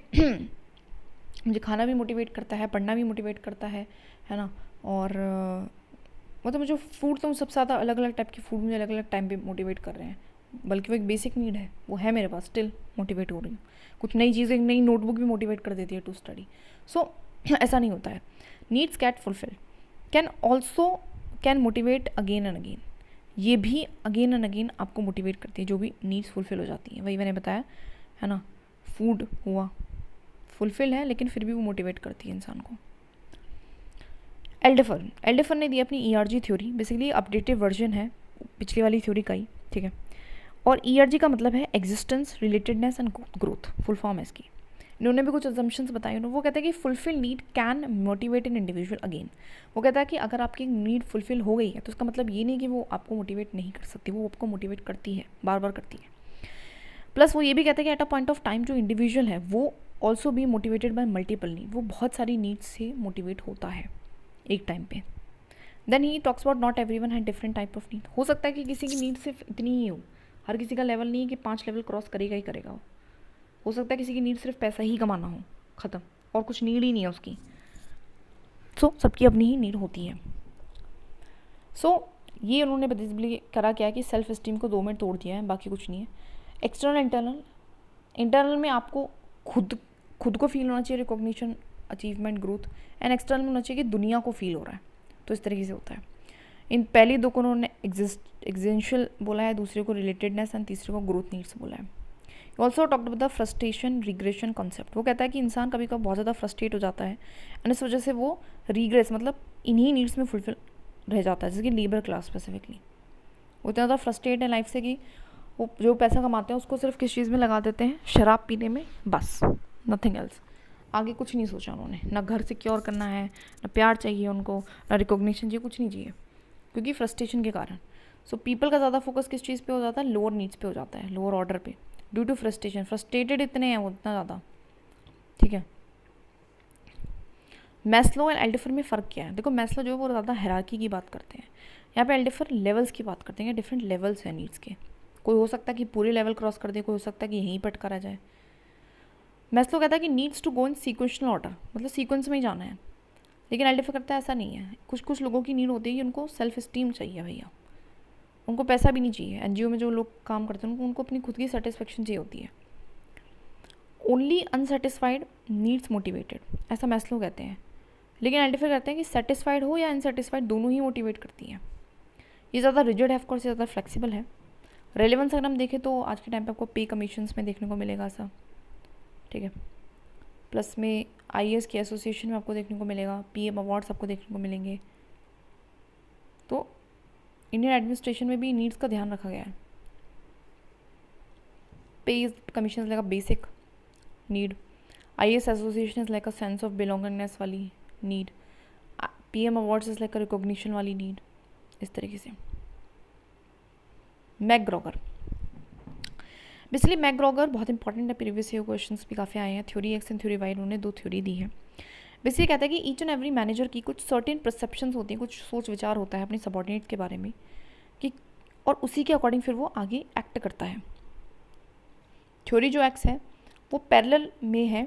मुझे खाना भी मोटिवेट करता है, पढ़ना भी मोटिवेट करता है ना। और मतलब मुझे फूड तो सबसे ज़्यादा अलग अलग टाइप के फूड मुझे अलग अलग टाइम पे मोटिवेट कर रहे हैं, बल्कि वो एक बेसिक नीड है, वो है मेरे पास, स्टिल मोटिवेट हो रही हूँ। कुछ नई चीज़ें, नई नोटबुक भी मोटिवेट कर देती है टू स्टडी। सो ऐसा नहीं होता है। Needs get fulfil can also can motivate again and again. ये भी अगेन एंड अगेन आपको मोटिवेट करती है, जो भी नीड्स फुलफिल हो जाती हैं। वही मैंने बताया है ना, फूड हुआ फुलफिल है, लेकिन फिर भी वो मोटिवेट करती है इंसान को। एल्डेफर ने दी अपनी ERG theory, basically updated version है पिछली वाली थ्योरी का ही, ठीक है। और ERG का मतलब है existence, relatedness and growth, full form है इसकी। इन्होंने भी कुछ अजम्पशंस बताए। वो कहते हैं कि fulfil need can motivate an individual again. वो कहता है कि अगर आपकी नीड फुलफिल हो गई है तो उसका मतलब ये नहीं कि वो आपको मोटिवेट नहीं कर सकती, वो आपको मोटिवेट करती है, बार बार करती है। प्लस वो ये भी कहते हैं कि at a point of time जो इंडिविजुअल है वो ऑल्सो भी मोटिवेटेड बाय मल्टीपल नीड, वो बहुत सारी नीड्स से मोटिवेट होता है एक टाइम पे। Then he talks about not everyone had different type of need. हो सकता है कि किसी की नीड सिर्फ इतनी ही हो, हर किसी का लेवल नहीं है कि 5 लेवल क्रॉस करेगा ही करेगा। हो सकता है किसी की नीड सिर्फ पैसा ही कमाना हो, ख़त्म, और कुछ नीड ही नहीं है उसकी। सो सबकी अपनी ही नीड होती है। सो ये उन्होंने बेसिकली करा क्या है कि सेल्फ इस्टीम को 2 में तोड़ दिया है, बाकी कुछ नहीं है। एक्सटर्नल इंटरनल में आपको खुद को फील होना चाहिए, recognition, achievement, growth. And external में होना चाहिए कि दुनिया को फील हो रहा है। तो इस तरीके से होता है। इन पहली 2 को उन्होंने एग्जिस्टेंशियल बोला है, दूसरे को रिलेटेडनेस एंड तीसरे को ग्रोथ नीड्स बोला है। Also talked about the frustration regression concept. वो कहता है कि इंसान कभी कभी बहुत ज़्यादा फ्रस्ट्रेट हो जाता है एंड इस वजह से वो रिग्रेस मतलब इन्हीं नीड्स में फुलफिल रह जाता है, जैसे कि लेबर क्लास स्पेसिफिकली। वो इतना ज़्यादा फ्रस्ट्रेट है लाइफ से कि वो जो पैसा कमाते हैं उसको सिर्फ किस चीज़ में लगा देते हैं, शराब पीने में, बस, नथिंग एल्स। आगे कुछ नहीं सोचा उन्होंने, ना घर सिक्योर करना है, ना प्यार चाहिए उनको, ना रिकॉग्निशन चाहिए, कुछ नहीं चाहिए, क्योंकि फ्रस्ट्रेशन के कारण। सो पीपल का ज़्यादा फोकस किस चीज़ पे हो जाता है, लोअर नीड्स पे हो जाता है, लोअर ऑर्डर पे, ड्यू टू फ्रस्ट्रेशन। फ्रस्ट्रेटेड इतने हैं वो, इतना ज़्यादा, ठीक है। मैस्लो एंड एल्डिफर में फ़र्क क्या है? देखो मैस्लो जो है वो ज़्यादा हायरार्की की बात करते हैं, यहाँ पे एल्डिफर लेवल्स की बात करते हैं, डिफरेंट लेवल्स हैं नीड्स के। कोई हो सकता है कि पूरे लेवल क्रॉस कर दे, कोई हो सकता है कि यहीं पर करा जाए। मैस्लो कहता है कि needs to go in sequential order, मतलब सीक्वेंस में ही जाना है। लेकिन एल्डिफर करता है ऐसा नहीं है। कुछ लोगों की नीड होती है कि उनको सेल्फ इस्टीम चाहिए भैया, उनको पैसा भी नहीं चाहिए। NGO में जो लोग काम करते हैं उनको अपनी खुद की सेटिस्फेक्शन चाहिए होती है। ओनली अनसेटिस्फाइड नीड्स मोटिवेटेड, ऐसा मैस्लो कहते हैं। लेकिन एल्डिफर कहते हैं कि सेटिस्फाइड हो या अनसेटिस्फाइड दोनों ही मोटिवेट करती हैं। ये ज़्यादा रिजिड है, ऑफकोर्स ज़्यादा फ्लेक्सिबल है। रेलेवेंस अगर हम देखें तो आज के टाइम पे आपको पे कमीशंस में देखने को मिलेगा ऐसा, ठीक है। प्लस में IAS की एसोसिएशन में आपको देखने को मिलेगा, PM अवार्ड्स आपको देखने को मिलेंगे। तो इंडियन एडमिनिस्ट्रेशन में भी नीड्स का ध्यान रखा गया है। Pay commission is like a basic need, IAS association is like a sense of belongingness वाली need, PM awards is like a recognition वाली नीड, इस तरीके से। मैकग्रॉगर, बेसिकली मैकग्रॉगर बहुत इंपॉर्टेंट है, प्रीवियस ईयर क्वेश्चंस भी काफ़ी आए हैं। Theory X and theory Y उन्होंने 2 थ्योरी दी है। बेसिकली कहता है कि ईच एंड एवरी मैनेजर की कुछ सर्टेन परसेप्शंस होती हैं, कुछ सोच विचार होता है अपने सबॉर्डिनेट के बारे में कि, और उसी के अकॉर्डिंग फिर वो आगे एक्ट करता है। थ्योरी जो X है वो पैरेलल में है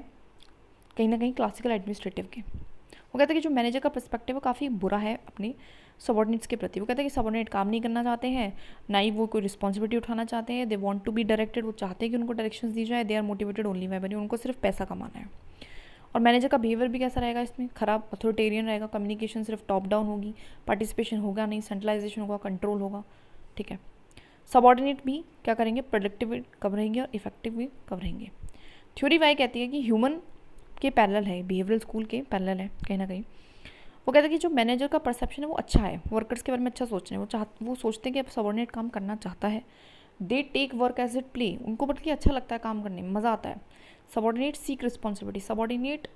कहीं ना कहीं क्लासिकल एडमिनिस्ट्रेटिव के। वो कहता है कि जो मैनेजर का पर्सपेक्टिव वो काफ़ी बुरा है अपने सबॉर्डिनेट्स के प्रति। वो कहता है कि सबॉर्डिनेट काम नहीं करना चाहते हैं, ना ही वो कोई रिस्पॉन्सिबिलिटी उठाना चाहते हैं। They want to be directed, वो चाहते हैं कि उनको डायरेक्शंस दी जाए। They are motivated only by money, उनको सिर्फ पैसा कमाना है। और मैनेजर का बिहेवियर भी कैसा रहेगा इसमें, खराब, अथॉरिटेरियन रहेगा। कम्युनिकेशन सिर्फ टॉप डाउन होगी, पार्टिसिपेशन होगा नहीं, सेंट्रलाइजेशन होगा, कंट्रोल होगा, ठीक है। सबॉर्डिनेट भी क्या करेंगे, प्रोडक्टिव कब रहेंगे और इफेक्टिव भी कब रहेंगे। थ्योरी वाई कहती है कि ह्यूमन के पैरेलल है, बिहेवियरल स्कूल के पैरेलल है कहीं ना कहीं। वो कहते हैं कि जो मैनेजर का परसेप्शन है वो अच्छा है, वर्कर्स के बारे में अच्छा सोच रहे हैं, वो सोचते हैं कि अब सबॉर्डिनेट काम करना चाहता है। They take work as it play, उनको बल्कि अच्छा लगता है काम करने में, मज़ा आता है। सबॉर्डिनेट सीक रिस्पॉन्सिबिलिटी, सबॉर्डिनेट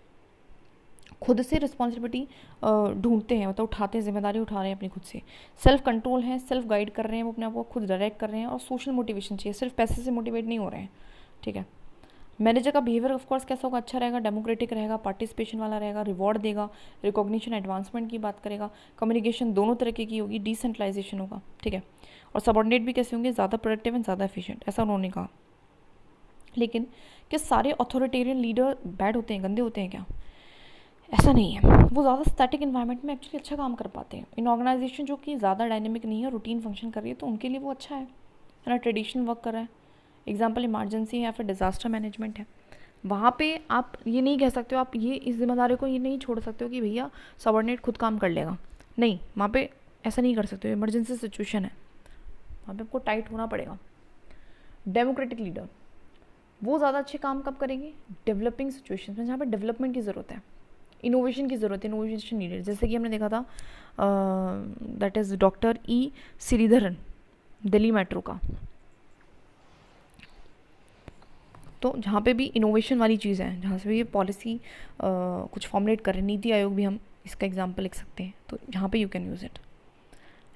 खुद से रिस्पॉन्सिबिलिटी ढूंढते हैं, मतलब उठाते हैं, जिम्मेदारी उठा रहे हैं अपनी खुद से। सेल्फ कंट्रोल है, सेल्फ गाइड कर रहे हैं, वो अपने आप को खुद डायरेक्ट कर रहे हैं। और सोशल मोटिवेशन चाहिए, सिर्फ पैसे से मोटिवेट नहीं हो रहे हैं, ठीक है। मैनेजर का बिहेवियर ऑफकोर्स कैसा होगा, अच्छा रहेगा, डेमोक्रेटिक रहेगा, पार्टिसिपेशन वाला रहेगा, रिवॉर्ड देगा, रिकॉग्निशन एडवांसमेंट की बात करेगा, कम्युनिकेशन दोनों तरीके की होगी, डिसेंट्रलाइजेशन होगा, ठीक है। और सबॉर्डिनेट भी कैसे होंगे, ज़्यादा प्रोडक्टिव एंड ज़्यादा एफिशिएंट, ऐसा उन्होंने कहा। लेकिन क्या सारे अथॉरिटेरियन लीडर बैड होते हैं, गंदे होते हैं क्या? ऐसा नहीं है, वो ज़्यादा स्टैटिक इन्वायरमेंट में एक्चुअली अच्छा काम कर पाते हैं। इन ऑर्गेनाइजेशन जो कि ज़्यादा डायनेमिक नहीं है, रूटीन फंक्शन कर रही है, तो उनके लिए वो अच्छा है ना, ट्रेडिशनल वर्क कर रहा है। एग्जाम्पल इमरजेंसी है या फिर डिज़ास्टर मैनेजमेंट है, वहाँ पे आप ये नहीं कह सकते हो, आप ये इस जिम्मेदारी को ये नहीं छोड़ सकते हो कि भैया सबॉर्डिनेट खुद काम कर लेगा, नहीं, वहाँ पे ऐसा नहीं कर सकते हो, इमरजेंसी सिचुएशन है, वहाँ पे आपको टाइट होना पड़ेगा। डेमोक्रेटिक लीडर, वो ज़्यादा अच्छे काम कब करेंगे? डेवलपिंग सिचुएशन में, जहाँ पे डेवलपमेंट की ज़रूरत है, इनोवेशन की ज़रूरत है, इनोवेशन नीडेड। जैसे कि हमने देखा था that is doctor E Sreedharan, Delhi metro का। तो जहाँ पे भी इनोवेशन वाली चीज़ है, जहाँ से भी ये पॉलिसी कुछ फॉर्मुलेट कर रहे हैं, नीति आयोग भी हम इसका एग्जाम्पल लिख सकते हैं, तो यहाँ पे you can use it.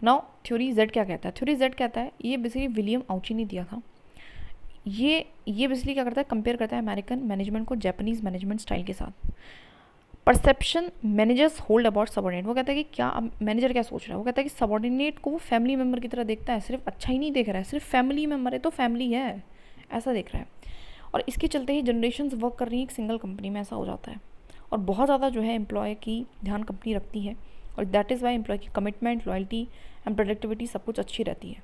Now theory Z क्या कहता है? थ्योरी जेड कहता है, ये बेसिकली विलियम आउची ने दिया था। ये बेसिकली क्या करता है? कंपेयर करता है अमेरिकन मैनेजमेंट को जापानीज़ मैनेजमेंट स्टाइल के साथ। Perception managers hold about subordinate, वो कहता है कि क्या मैनेजर क्या सोच रहा है? वो कहता है कि सबॉर्डिनेट को वो फैमिली मेम्बर की तरह देखता है, सिर्फ अच्छा ही नहीं देख रहा है, सिर्फ फैमिली मेम्बर है तो फैमिली है, ऐसा देख रहा है। और इसके चलते ही जनरेशन्स वर्क कर रही हैं एक सिंगल कंपनी में, ऐसा हो जाता है। और बहुत ज़्यादा जो है एम्प्लॉय की ध्यान कंपनी रखती है, और दैट इज़ वाई एम्प्लॉय की कमिटमेंट, लॉयल्टी एंड प्रोडक्टिविटी सब कुछ अच्छी रहती है।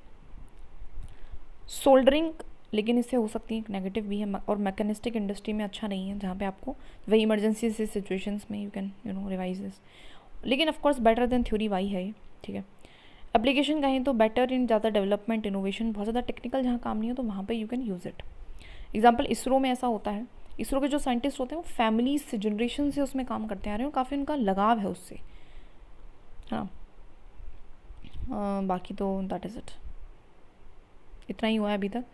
सोल्डरिंग लेकिन इससे हो सकती है नेगेटिव भी है, और मैकेनिस्टिक इंडस्ट्री में अच्छा नहीं है, जहाँ पे आपको वही इमरजेंसी से सिचुएशंस में यू कैन रिवाइज दिस। लेकिन of course better than theory Y है ये, ठीक है। एप्लीकेशन कहें तो बेटर इन ज़्यादा डेवलपमेंट, इनोवेशन, बहुत ज़्यादा टेक्निकल जहाँ काम नहीं हो तो वहाँ पे you can use it. Example ISRO में ऐसा होता है, इसरो के जो साइंटिस्ट होते हैं वो फैमिली से, जनरेशन से उसमें काम करते आ रहे हैं और काफ़ी उनका लगाव है उससे, हाँ। बाकी तो दैट इज़ इट, इतना ही हुआ है अभी तक।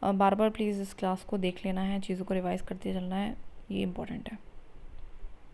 बार बार प्लीज़ इस क्लास को देख लेना है, चीज़ों को रिवाइज़ करते चलना है, ये इंपॉर्टेंट है।